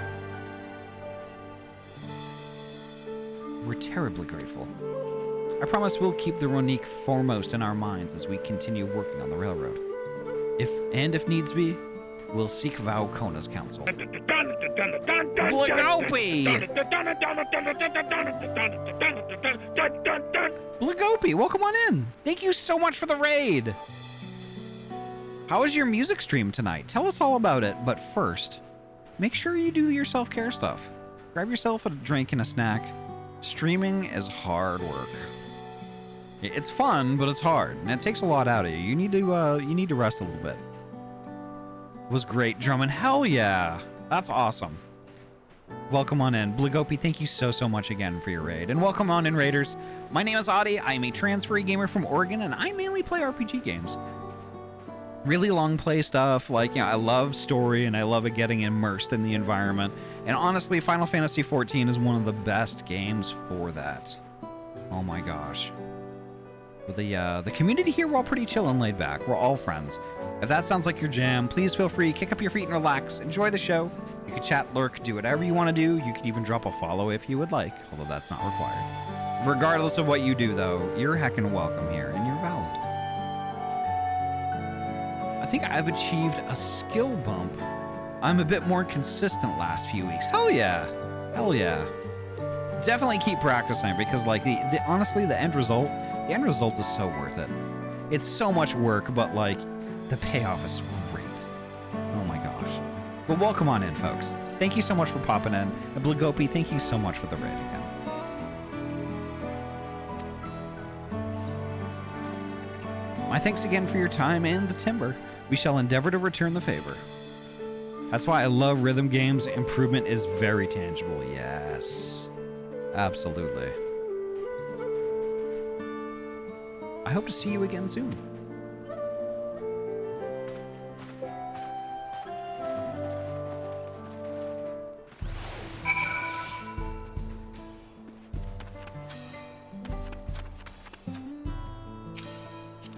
We're terribly grateful. I promise we'll keep the Ronique foremost in our minds as we continue working on the railroad. If needs be, we'll seek Valkona's counsel. Blagopi, welcome on in. Thank you so much for the raid. How was your music stream tonight? Tell us all about it, but first, make sure you do your self-care stuff. Grab yourself a drink and a snack. Streaming is hard work. It's fun, but it's hard, and it takes a lot out of you. You need to rest a little bit. It was great, Drummond. Hell yeah! That's awesome. Welcome on in. Blagopi, thank you so much again for your raid. And welcome on in, Raiders. My name is Ahty. I'm a transferee gamer from Oregon, and I mainly play RPG games. Really long play stuff, like, I love story, and I love getting immersed in the environment. And honestly, Final Fantasy XIV is one of the best games for that. Oh my gosh. But the community here, we're all pretty chill and laid back. We're all friends. If that sounds like your jam, please feel free, kick up your feet and relax. Enjoy the show. You can chat, lurk, do whatever you want to do. You can even drop a follow if you would like, although that's not required. Regardless of what you do, though, you're heckin' welcome here, and you're valid. I think I've achieved a skill bump. I'm a bit more consistent last few weeks. Hell yeah. Hell yeah. Definitely keep practicing because, like, honestly, the end result is so worth it. It's so much work, but, like, the payoff is great. Oh my gosh. But welcome on in, folks. Thank you so much for popping in. And Blagopi, thank you so much for the raid again. My thanks again for your time and the timber. We shall endeavor to return the favor. That's why I love rhythm games. Improvement is very tangible. Yes. Absolutely. I hope to see you again soon.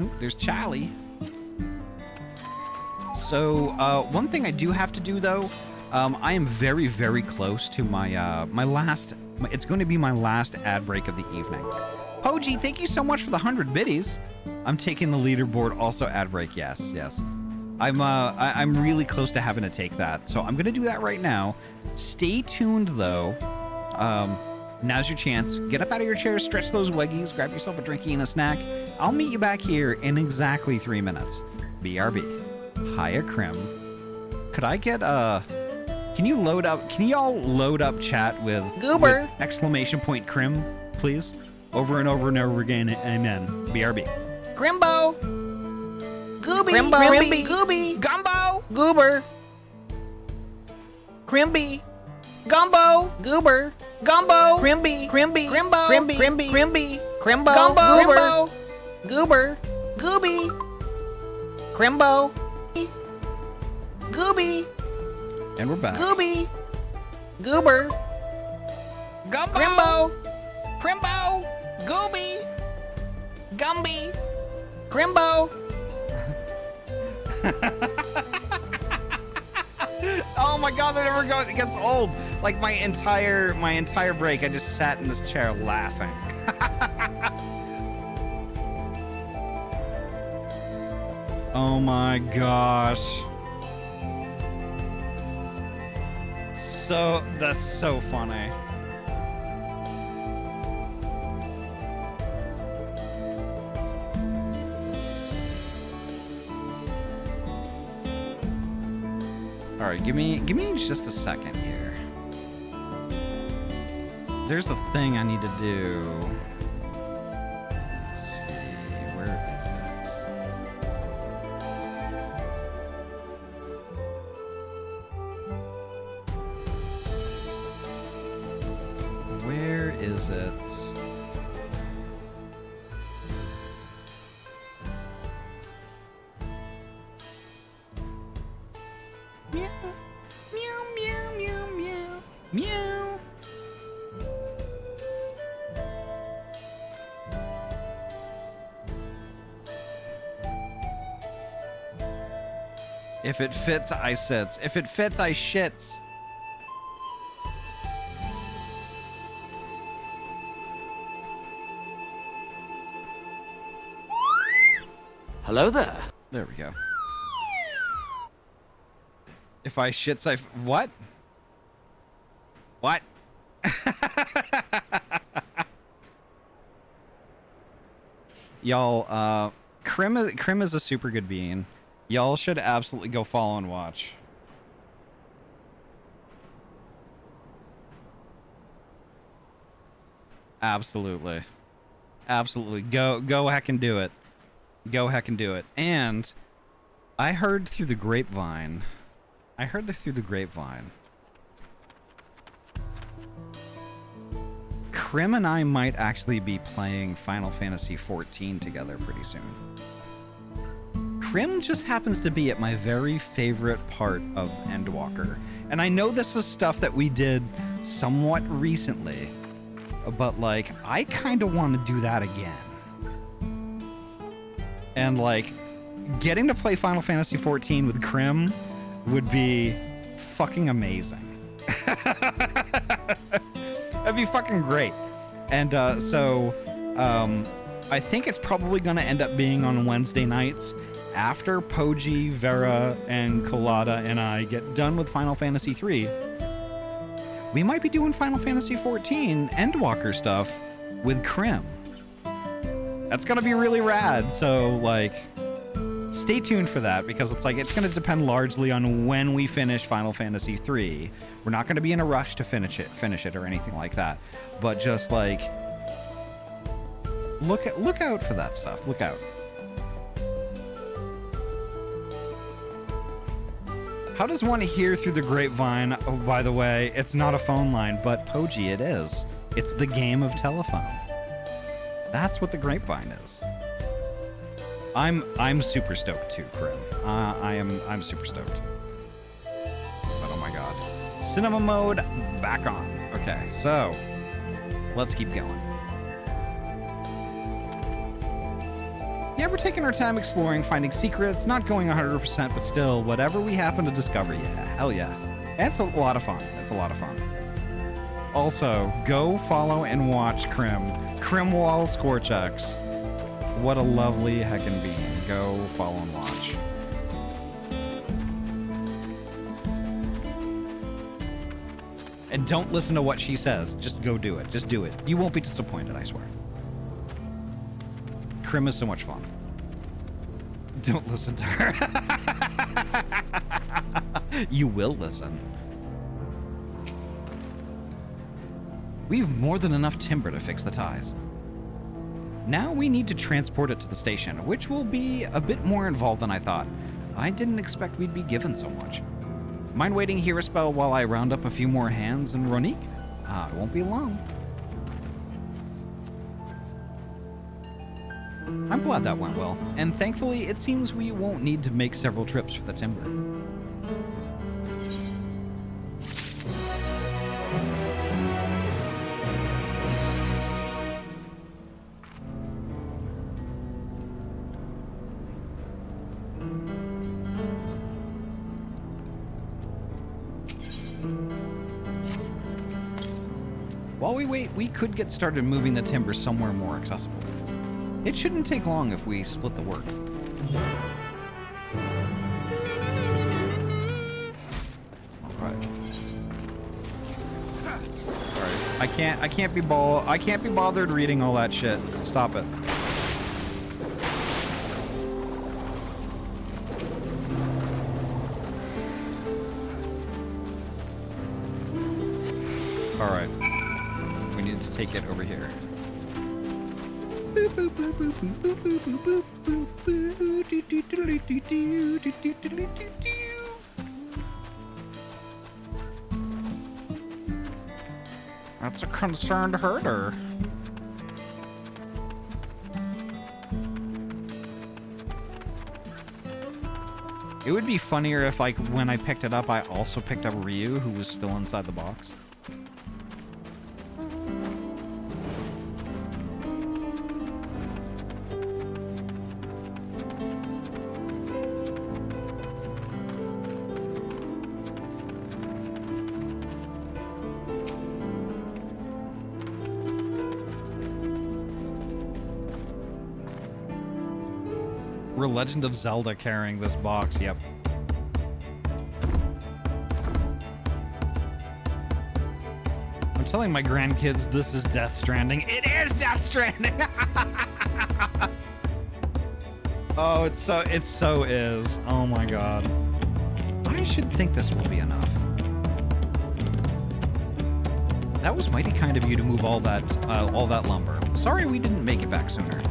Ooh, there's Charlie. So, one thing I do have to do, though, I am very, very close to my, it's going to be my last ad break of the evening. Poji, thank you so much for the 100 biddies. I'm taking the leaderboard, also ad break, yes. I'm really close to having to take that, so I'm going to do that right now. Stay tuned, though. Now's your chance. Get up out of your chair, stretch those weggies, grab yourself a drinky and a snack. I'll meet you back here in exactly 3 minutes. BRB. Hiya, Krim. Could I get, can you all load up chat with Goober! With exclamation point Krim, please? Over and over and over again, amen. BRB. Grimbo! Gooby! Grimbo! Grimby! Gooby! Gumbo! Goober! Crimby! Gumbo! Goober! Gumbo! Crimby! Crimby! Grimbo! Crimby! Crimby! Crimby! Crimbo! Gumbo! Goober! Gooby! Crimbo! Gooby! And we're back. Gooby! Goober! Gumbo! Grimbo! Crimbo! Gooby! Gumby! Crimbo! Oh Oh my god, that never goes. It gets old. Like my entire break, I just sat in this chair laughing. Oh my gosh. That's so funny. All right, give me just a second here. There's a thing I need to do. Let's see, where is it? Where is it? Meow, meow, meow, meow, meow, meow. If it fits, I sits. If it fits, I shits. Hello there. There we go. If I shits, I... What? What? Y'all, Krim is a super good bean. Y'all should absolutely go follow and watch. Absolutely. Absolutely. Go heck and do it. Go heck and do it. And I heard through the grapevine. Krim and I might actually be playing Final Fantasy XIV together pretty soon. Krim just happens to be at my very favorite part of Endwalker. And I know this is stuff that we did somewhat recently, but like, I kind of want to do that again. And like, getting to play Final Fantasy XIV with Krim would be fucking amazing. That'd be fucking great. And so I think it's probably going to end up being on Wednesday nights after Poji, Vera, and Colada and I get done with Final Fantasy III. We might be doing Final Fantasy XIV Endwalker stuff with Krim. That's going to be really rad. So like, stay tuned for that, because it's like, it's going to depend largely on when we finish Final Fantasy III. We're not going to be in a rush to finish it or anything like that. But just like, look out for that stuff. Look out. How does one hear through the grapevine? Oh, by the way, it's not a phone line, but Poji, it is. It's the game of telephone. That's what the grapevine is. I'm super stoked too, Krim. I'm super stoked. But oh my god. Cinema mode back on. Okay, so let's keep going. Yeah, we're taking our time exploring, finding secrets, not going 100%, but still, whatever we happen to discover, yeah, hell yeah. It's a lot of fun. It's a lot of fun. Also, go follow and watch Krimwall Scorchux. What a lovely heckin' bean. Go follow and watch. And don't listen to what she says. Just go do it. Just do it. You won't be disappointed, I swear. Krim is so much fun. Don't listen to her. You will listen. We've more than enough timber to fix the ties. Now we need to transport it to the station, which will be a bit more involved than I thought. I didn't expect we'd be given so much. Mind waiting here a spell while I round up a few more hands in Ronique? It won't be long. I'm glad that went well, and thankfully it seems we won't need to make several trips for the timber. While we wait, we could get started moving the timber somewhere more accessible. It shouldn't take long if we split the work. Alright. Alright. I can't be bothered reading all that shit. Stop it. Alright. We need to take it over here. That's a concerned herder. It would be funnier if, like, when I picked it up, I also picked up Ryu, who was still inside the box. We're Legend of Zelda carrying this box, yep. I'm telling my grandkids this is Death Stranding. It is Death Stranding! Oh, it so is. Oh my god. I should think this will be enough. That was mighty kind of you to move all that lumber. Sorry we didn't make it back sooner.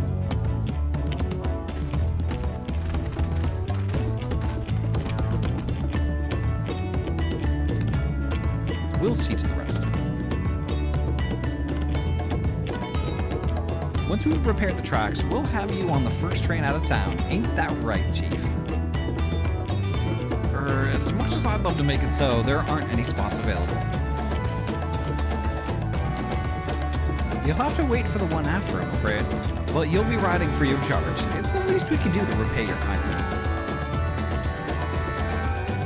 We'll see to the rest. Once we've repaired the tracks, we'll have you on the first train out of town. Ain't that right, Chief? As much as I'd love to make it so, there aren't any spots available. You'll have to wait for the one after, I'm afraid. But you'll be riding free of charge. It's the least we can do to repay your kindness.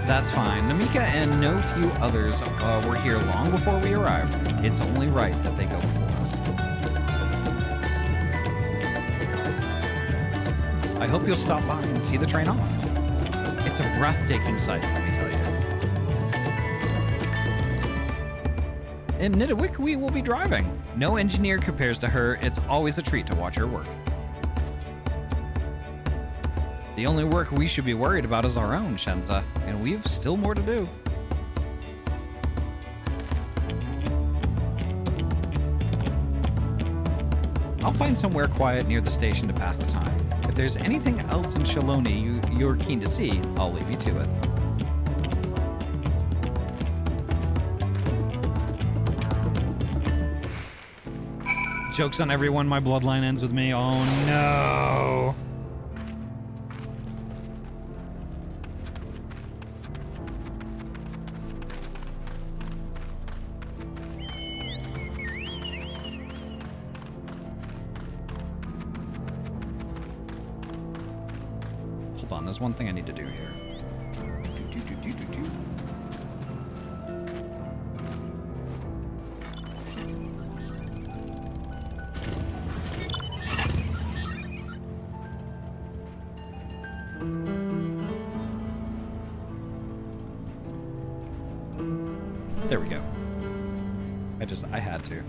That's fine. Namika and no few others were here long before we arrived. It's only right that they go before us. I hope you'll stop by and see the train off. It's a breathtaking sight, let me tell you. In Nidawik, we will be driving. No engineer compares to her. It's always a treat to watch her work. The only work we should be worried about is our own, Shenza, and we've still more to do. I'll find somewhere quiet near the station to pass the time. If there's anything else in Shaloni you're keen to see, I'll leave you to it. Joke's on everyone, my bloodline ends with me. Oh no! There's one thing I need to do here. There we go. I had to.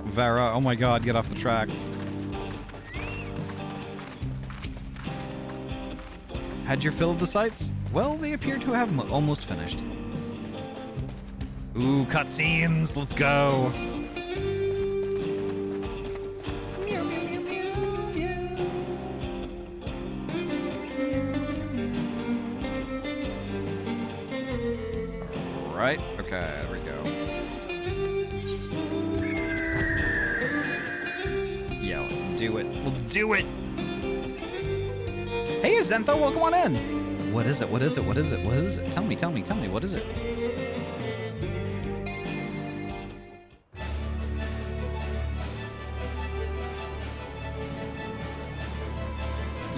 Vera, oh my god, get off the tracks. Had your fill of the sights? Well, they appear to have almost finished. Ooh, cutscenes, let's go. Okay, there we go. Yeah, let's do it. Let's do it! Hey, Azentho, welcome on in! What is it? What is it? What is it? What is it? Tell me, tell me, tell me, what is it?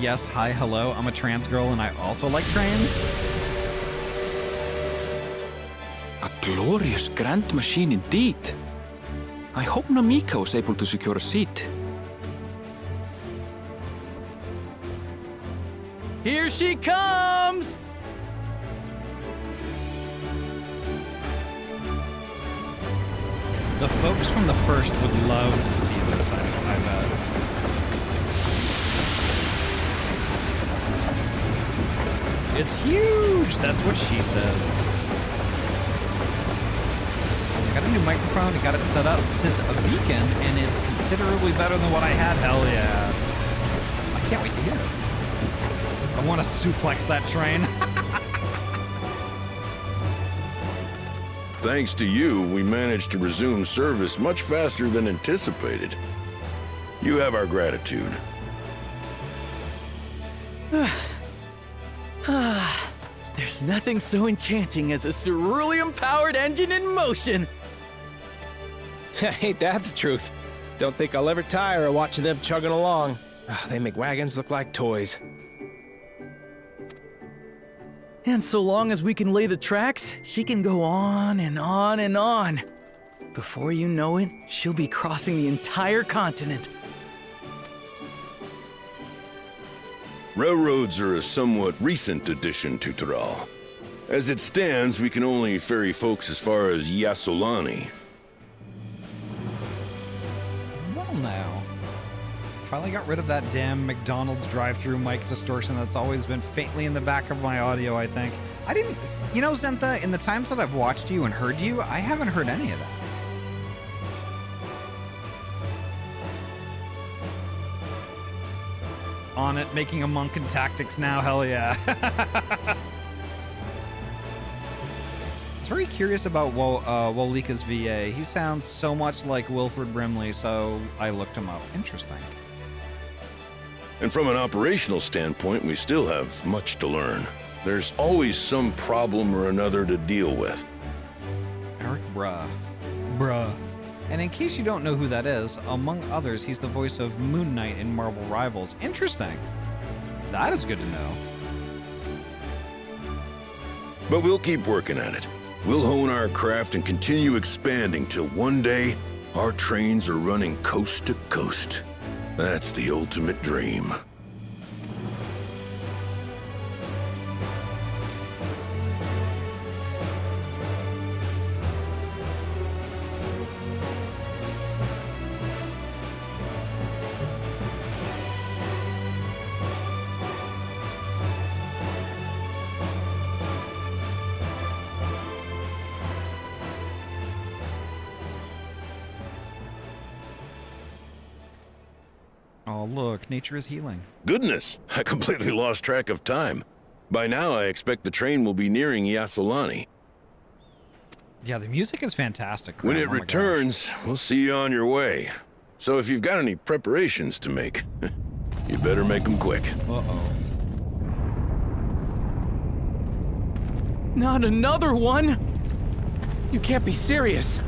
Yes, hi, hello, I'm a trans girl and I also like trains. A glorious grand machine indeed. I hope Namika was able to secure a seat. Here she comes! The folks from the first would love to see this, I bet. It's huge! That's what she said. I got a new microphone, I got it set up. It says a beacon, and it's considerably better than what I had. Hell yeah. I can't wait to hear it. I want to suplex that train. Thanks to you, we managed to resume service much faster than anticipated. You have our gratitude. There's nothing so enchanting as a cerulean-powered engine in motion. Ain't that the truth? Don't think I'll ever tire of watching them chugging along. They make wagons look like toys. And so long as we can lay the tracks, she can go on and on and on. Before you know it, she'll be crossing the entire continent. Railroads are a somewhat recent addition to Thrall. As it stands, we can only ferry folks as far as Yasolani. Well now. Finally got rid of that damn McDonald's drive-through mic distortion that's always been faintly in the back of my audio, I think. I didn't... You know, Zentha, in the times that I've watched you and heard you, I haven't heard any of that. On it, making a monk in tactics now, hell yeah. I was very curious about Wolika's VA. He sounds so much like Wilfred Brimley, so I looked him up. Interesting. And from an operational standpoint, we still have much to learn. There's always some problem or another to deal with. Eric Bruh. And in case you don't know who that is, among others, he's the voice of Moon Knight in Marvel Rivals. Interesting. That is good to know. But we'll keep working at it. We'll hone our craft and continue expanding till one day, our trains are running coast to coast. That's the ultimate dream. Oh, look, nature is healing. Goodness, I completely lost track of time. By now, I expect the train will be nearing Yasolani. Yeah, the music is fantastic. When Oh it my returns, we'll see you on your way. So if you've got any preparations to make, you better make them quick. Uh-oh. Not another one! You can't be serious.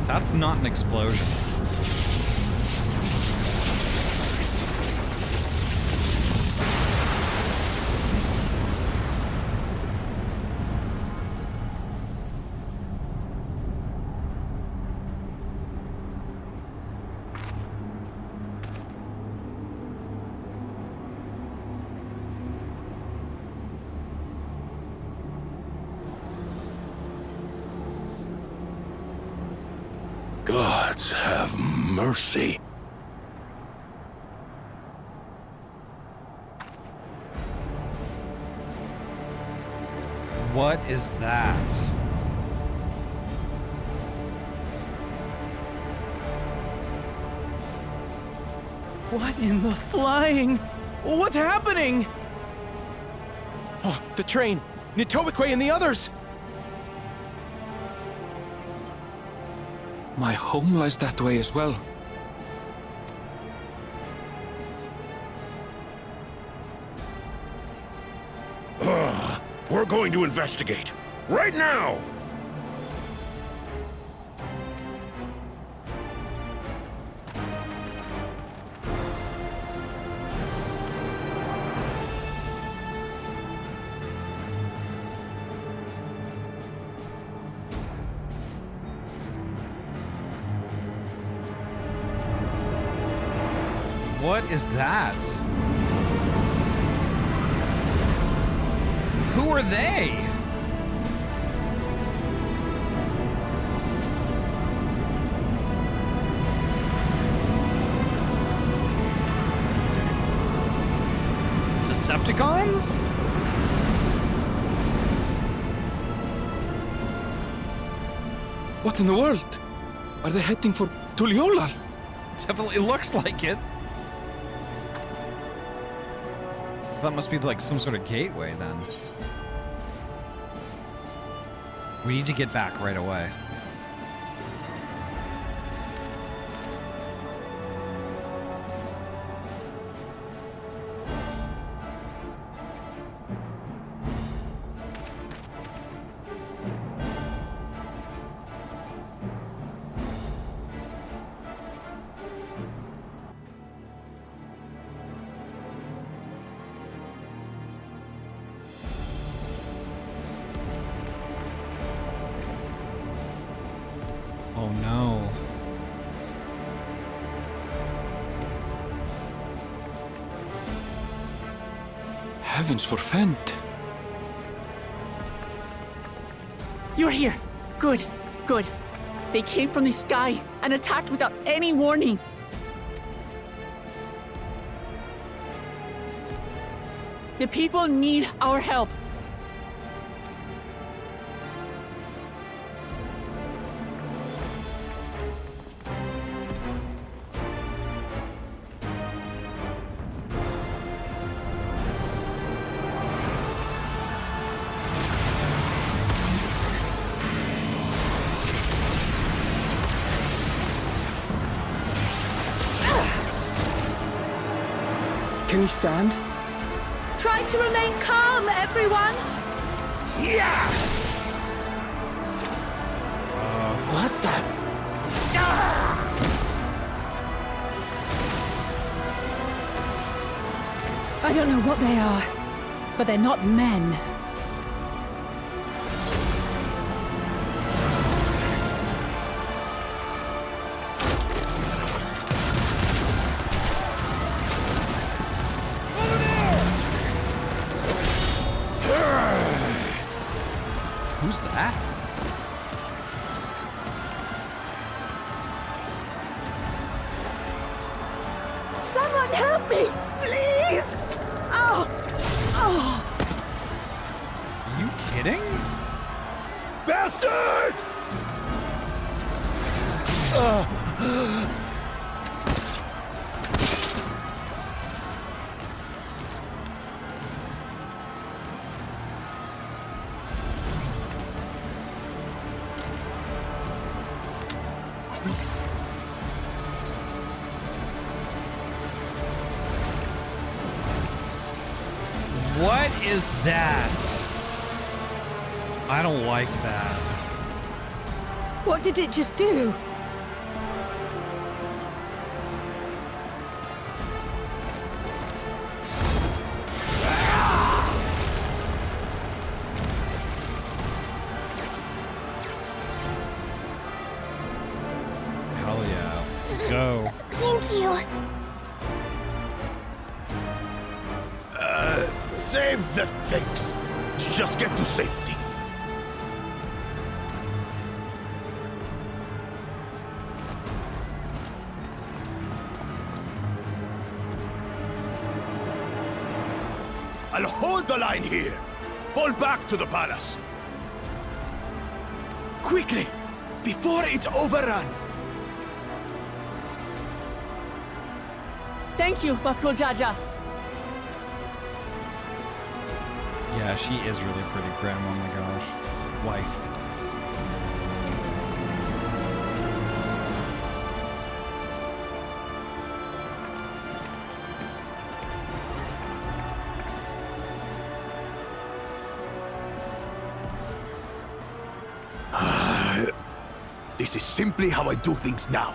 That's not an explosion. Gods have mercy. What is that? What in the flying? What's happening? Oh, the train! Nitobikwe and the others! My home lies that way as well. We're going to investigate. Right now! What is that? Who are they? Decepticons? What in the world? Are they heading for Tuliolal? Definitely looks like it. So that must be like some sort of gateway then. We need to get back right away. Oh no. Heavens forfend. You're here. Good, good. They came from the sky and attacked without any warning. The people need our help. Can you stand? Try to remain calm, everyone. Yeah! What the? I don't know what they are, but they're not men. Who's that? Someone help me, please! Oh! Oh! Are you kidding? Bastard! What is that? I don't like that. What did it just do? Hell yeah. Let's go. Thank you. Save the things. Just get to safety. I'll hold the line here. Fall back to the palace. Quickly, before it's overrun. Thank you, Bakul Jaja. Yeah, she is really pretty, Graham. Oh my gosh. Wife. This is simply how I do things now.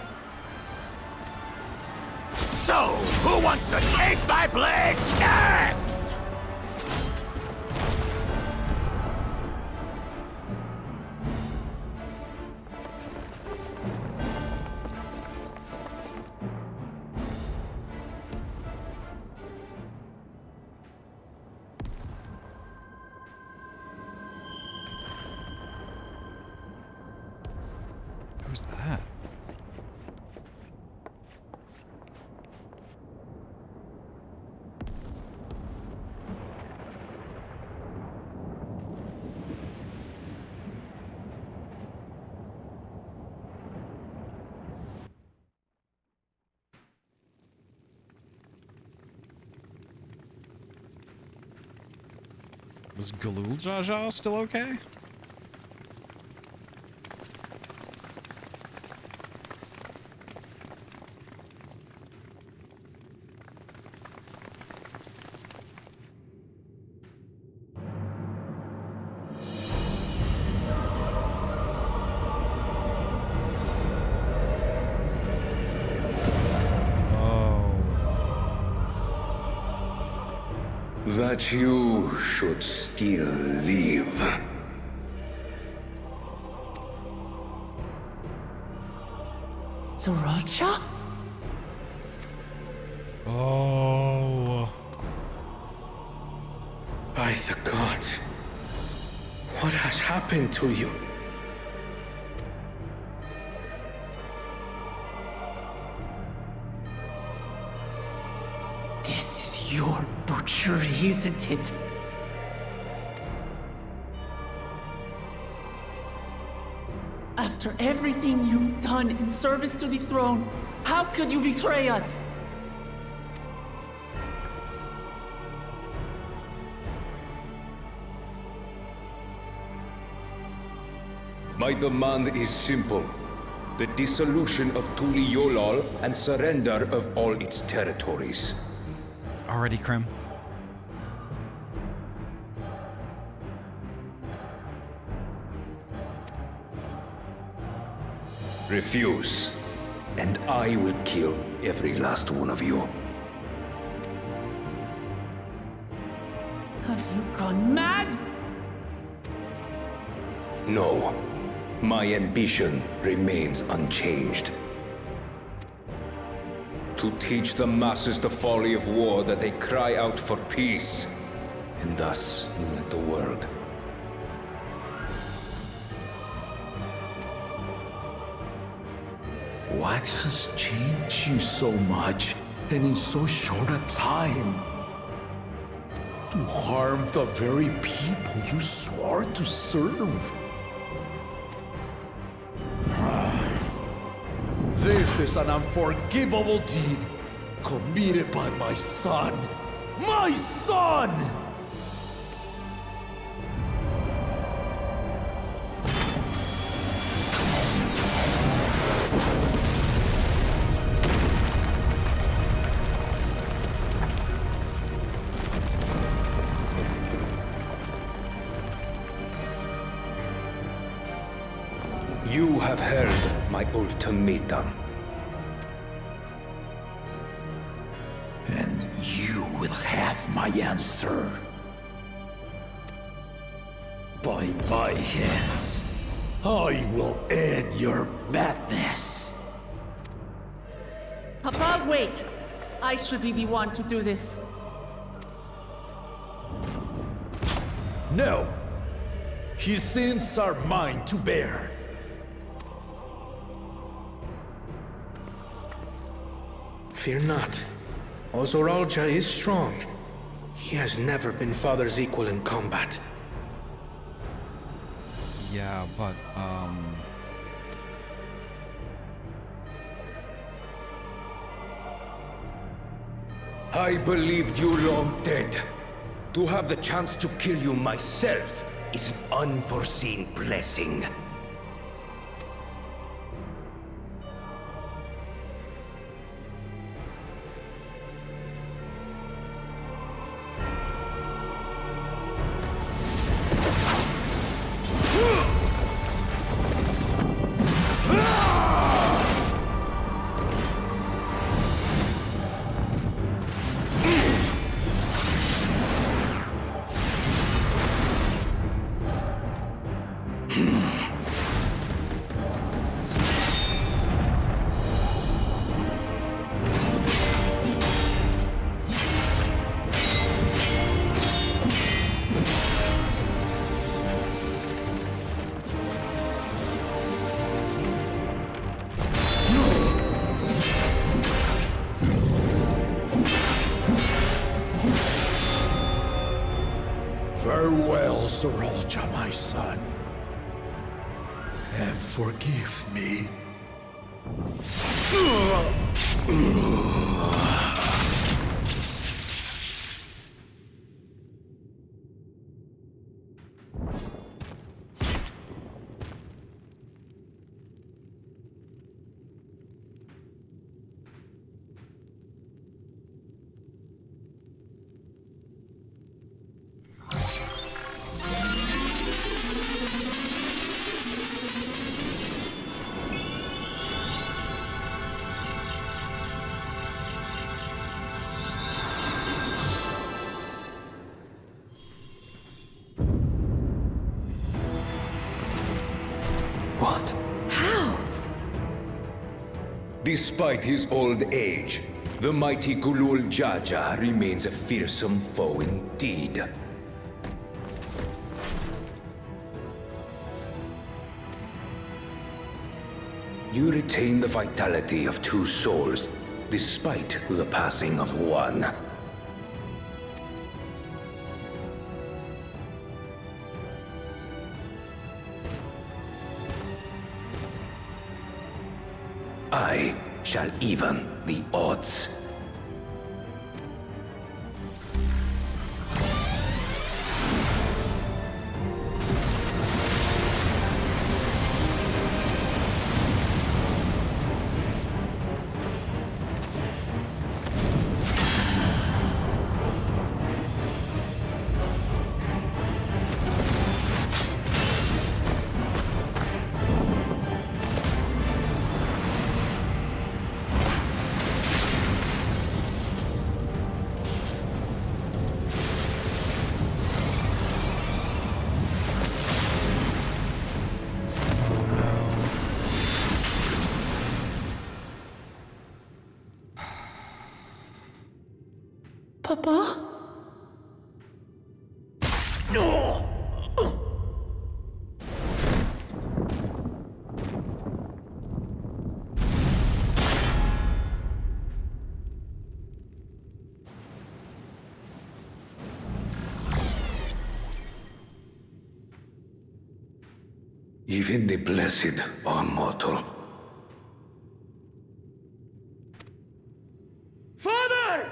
So, who wants to taste my blade next? Who's that? Was Galul Jaja still okay? That you should still live. Sriracha? Oh. By the gods, what has happened to you? This is your butchery, isn't it? After everything you've done in service to the throne, how could you betray us? My demand is simple. The dissolution of Tuli Yolal and surrender of all its territories. Already, Krim. Refuse, and I will kill every last one of you. Have you gone mad? No. My ambition remains unchanged. To teach the masses the folly of war, that they cry out for peace, and thus unite the world. What has changed you so much, and in so short a time? To harm the very people you swore to serve. This is an unforgivable deed committed by my son. My son! You have heard my ultimatum. And you will have my answer. By my hands, I will end your madness. Papa, wait! I should be the one to do this. No. His sins are mine to bear. Fear not. Ozoralja is strong. He has never been Father's equal in combat. Yeah, but, I believed you long dead. To have the chance to kill you myself is an unforeseen blessing. Sorolja, my son. And forgive me. What? How? Despite his old age, the mighty Gulul Jaja remains a fearsome foe indeed. You retain the vitality of 2 souls, despite the passing of 1. I shall even the odds. Papa? Even the blessed are mortal. Father!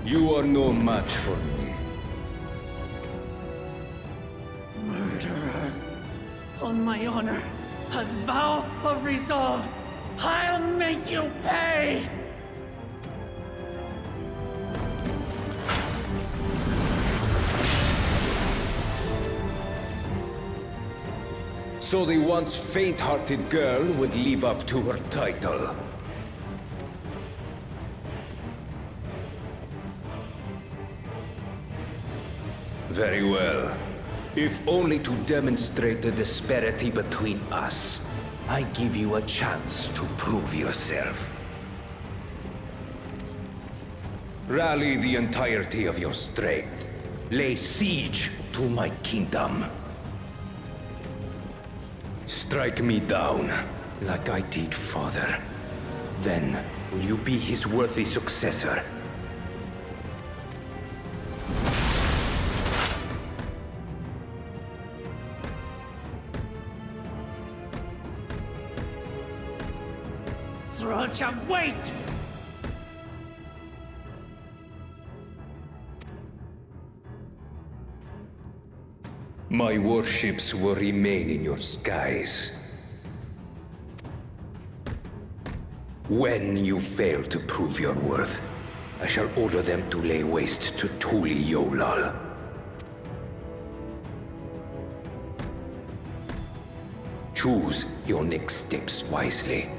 You are no match for me. Murderer. On my honor, as vow of resolve, I'll make you pay! So the once faint-hearted girl would live up to her title. Very well. If only to demonstrate the disparity between us, I give you a chance to prove yourself. Rally the entirety of your strength. Lay siege to my kingdom. Strike me down, like I did father. Then, will you be his worthy successor? Sorolja, wait! My warships will remain in your skies. When you fail to prove your worth, I shall order them to lay waste to Tuli Yolal. Choose your next steps wisely.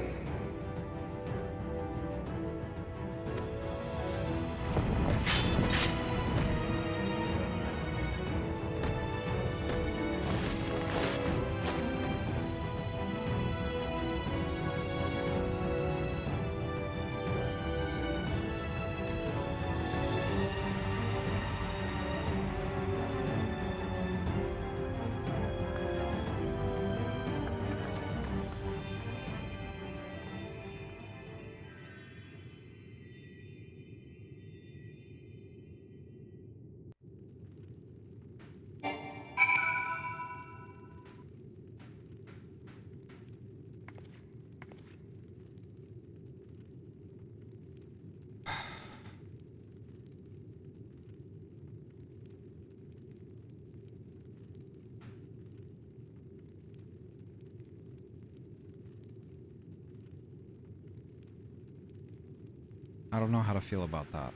I don't know how to feel about that.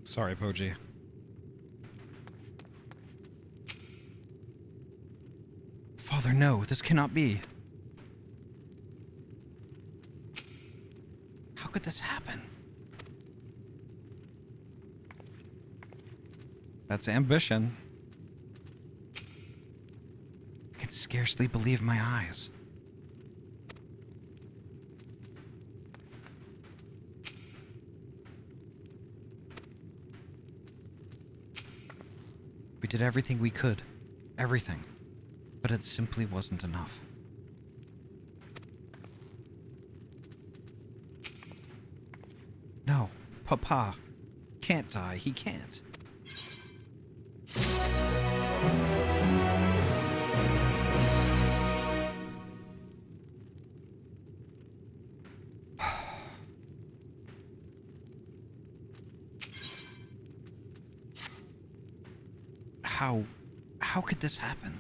Sorry, Poji. Father, no, this cannot be. How could this happen? That's ambition. I can scarcely believe my eyes. We did everything we could. Everything. But it simply wasn't enough. No, Papa can't die. He can't. How could this happen?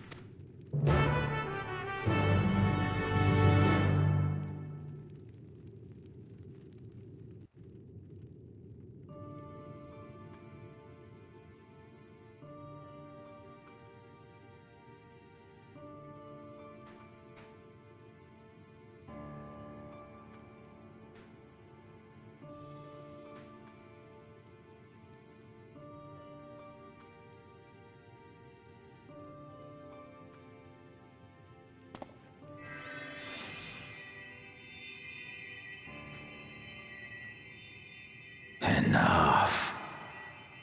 Enough.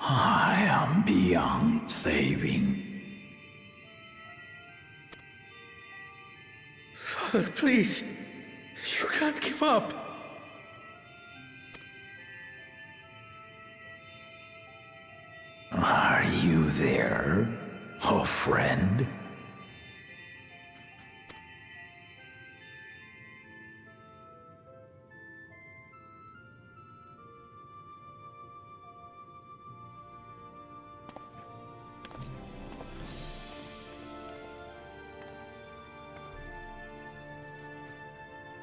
I am beyond saving. Father, please. You can't give up. Are you there, oh friend?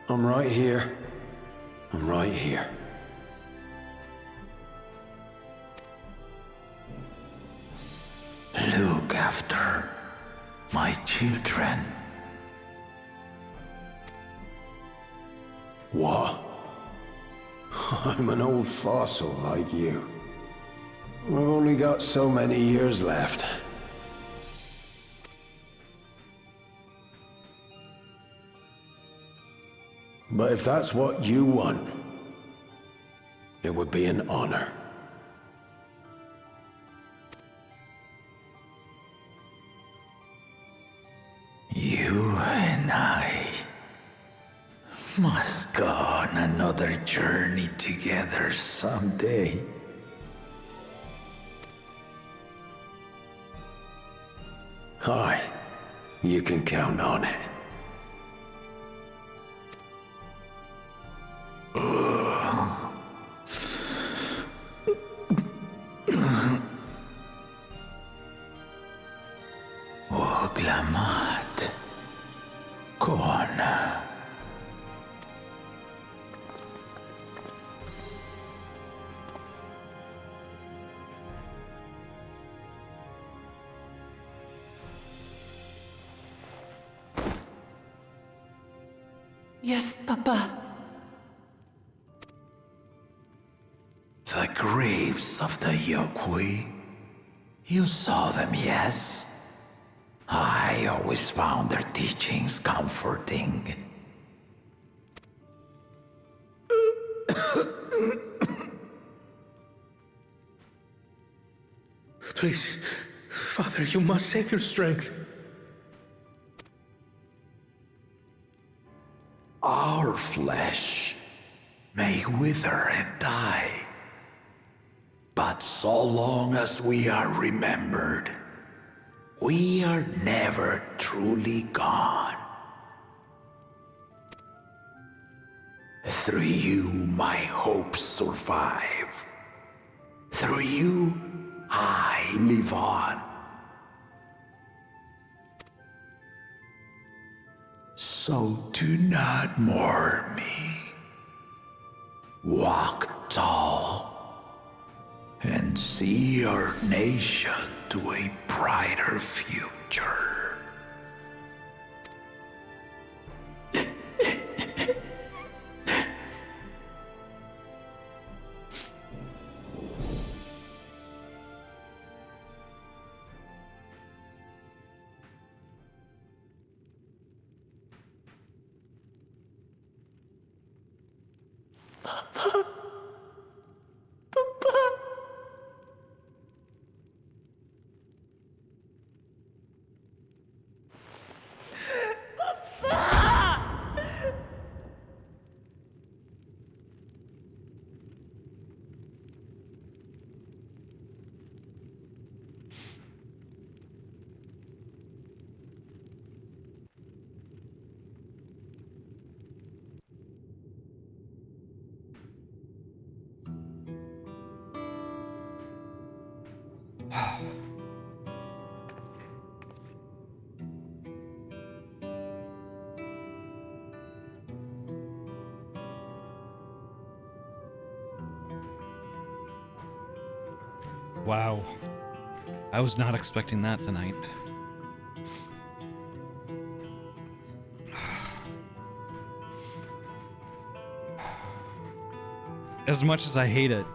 I'm right here. I'm right here. Look after my children. What? I'm an old fossil like you. I've only got so many years left. But if that's what you want, it would be an honor. You and I must go on another journey together someday. Aye, you can count on it. Oglamat. Kona. Yes, Papa. The graves of the Yokwi. You saw them, yes? I always found their teachings comforting. Please, Father, you must save your strength. wither and die. But so long as we are remembered, we are never truly gone. Through you, my hopes survive. Through you, I live on. So do not mourn me. Walk tall and see our nation to a brighter future. Wow. I was not expecting that tonight. As much as I hate it,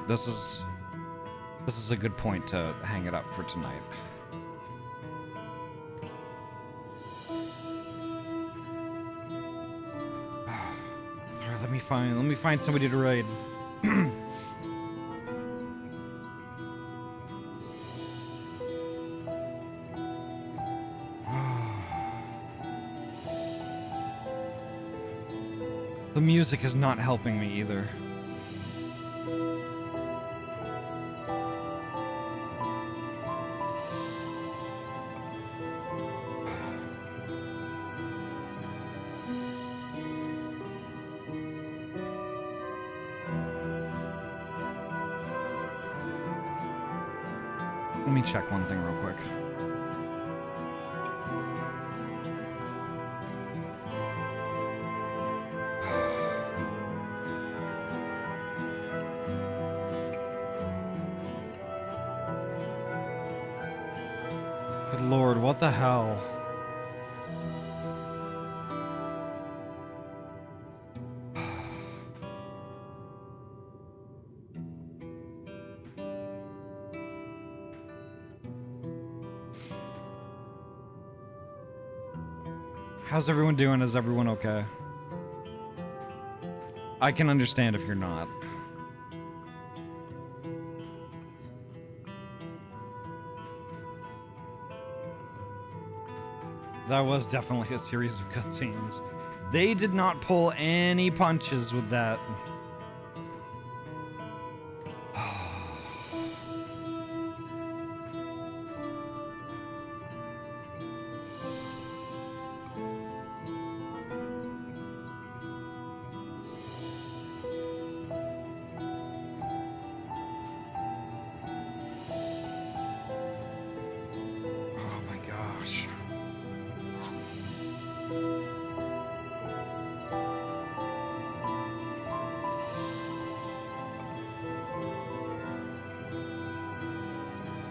this is a good point to hang it up for tonight. Alright, let me find somebody to raid. The music is not helping me either. Let me check one thing real quick. Good Lord, what the hell? How's everyone doing? Is everyone okay? I can understand if you're not. That was definitely a series of cutscenes. They did not pull any punches with that.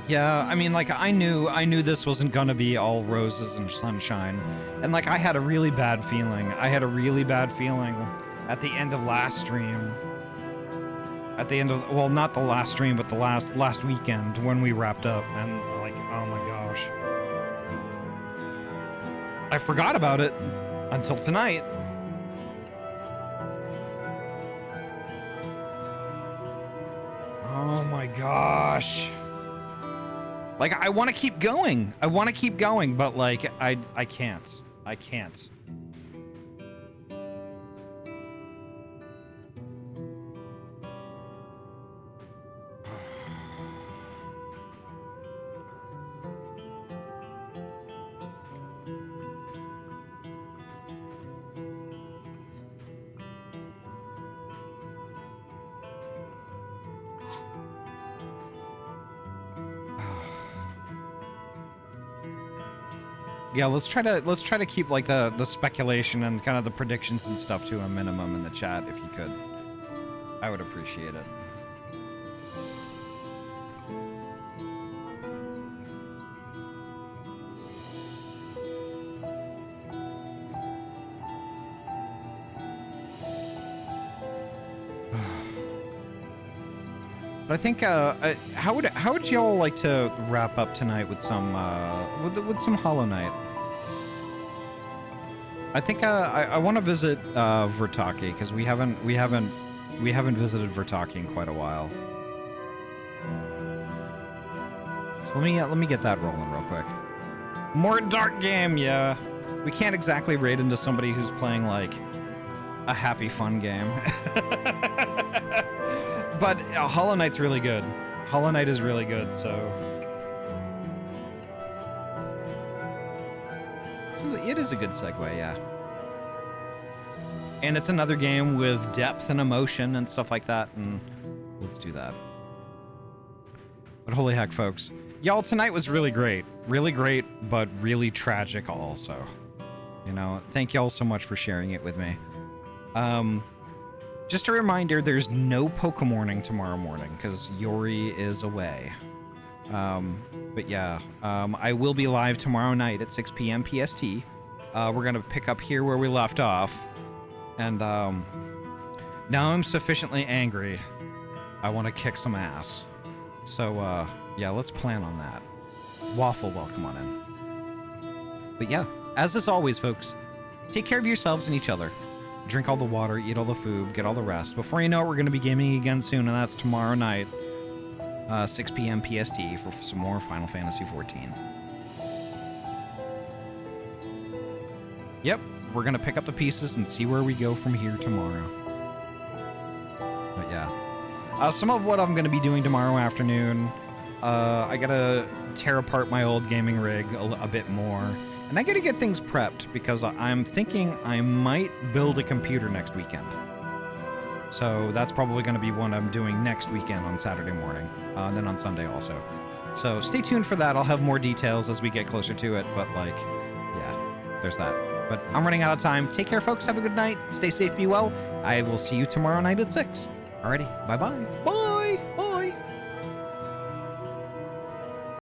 Yeah, I mean, like, I knew this wasn't gonna be all roses and sunshine. And, like, I had a really bad feeling. I had a really bad feeling at the end of last stream. At the end of, well, not the last stream, but the last weekend when we wrapped up. And, like, oh my gosh. I forgot about it until tonight. Oh my gosh. Like, I want to keep going. But, like, I can't. Yeah, let's try to keep like the speculation and kind of the predictions and stuff to a minimum in the chat if you could. I would appreciate it. But I think how would y'all like to wrap up tonight with some Hollow Knight? I think I want to visit Vertaki because we haven't visited Vertaki in quite a while. So let me get that rolling real quick. More dark game, yeah. We can't exactly raid into somebody who's playing like a happy fun game. But Hollow Knight's really good. Hollow Knight is really good, so it is a good segue, yeah. And it's another game with depth and emotion and stuff like that, and let's do that. But holy heck, folks. Y'all, tonight was really great. Really great, but really tragic also. You know, thank y'all so much for sharing it with me. Just a reminder, there's no Pokemorning tomorrow morning because Yori is away. But yeah, I will be live tomorrow night at 6 p.m. PST. We're going to pick up here where we left off. And now I'm sufficiently angry. I want to kick some ass. So yeah, let's plan on that. Waffle, welcome on in. But yeah, as is always, folks, take care of yourselves and each other. Drink all the water, eat all the food, get all the rest. Before you know it, we're going to be gaming again soon, and that's tomorrow night, 6 p.m. PST, for some more Final Fantasy XIV. Yep, we're going to pick up the pieces and see where we go from here tomorrow. But yeah. Some of what I'm going to be doing tomorrow afternoon, I got to tear apart my old gaming rig a bit more. And I gotta get things prepped because I'm thinking I might build a computer next weekend. So that's probably gonna be what I'm doing next weekend on Saturday morning, then on Sunday also. So stay tuned for that. I'll have more details as we get closer to it, but like, yeah, there's that. But I'm running out of time. Take care, folks. Have a good night. Stay safe, be well. I will see you tomorrow night at 6. Alrighty, bye-bye. Bye!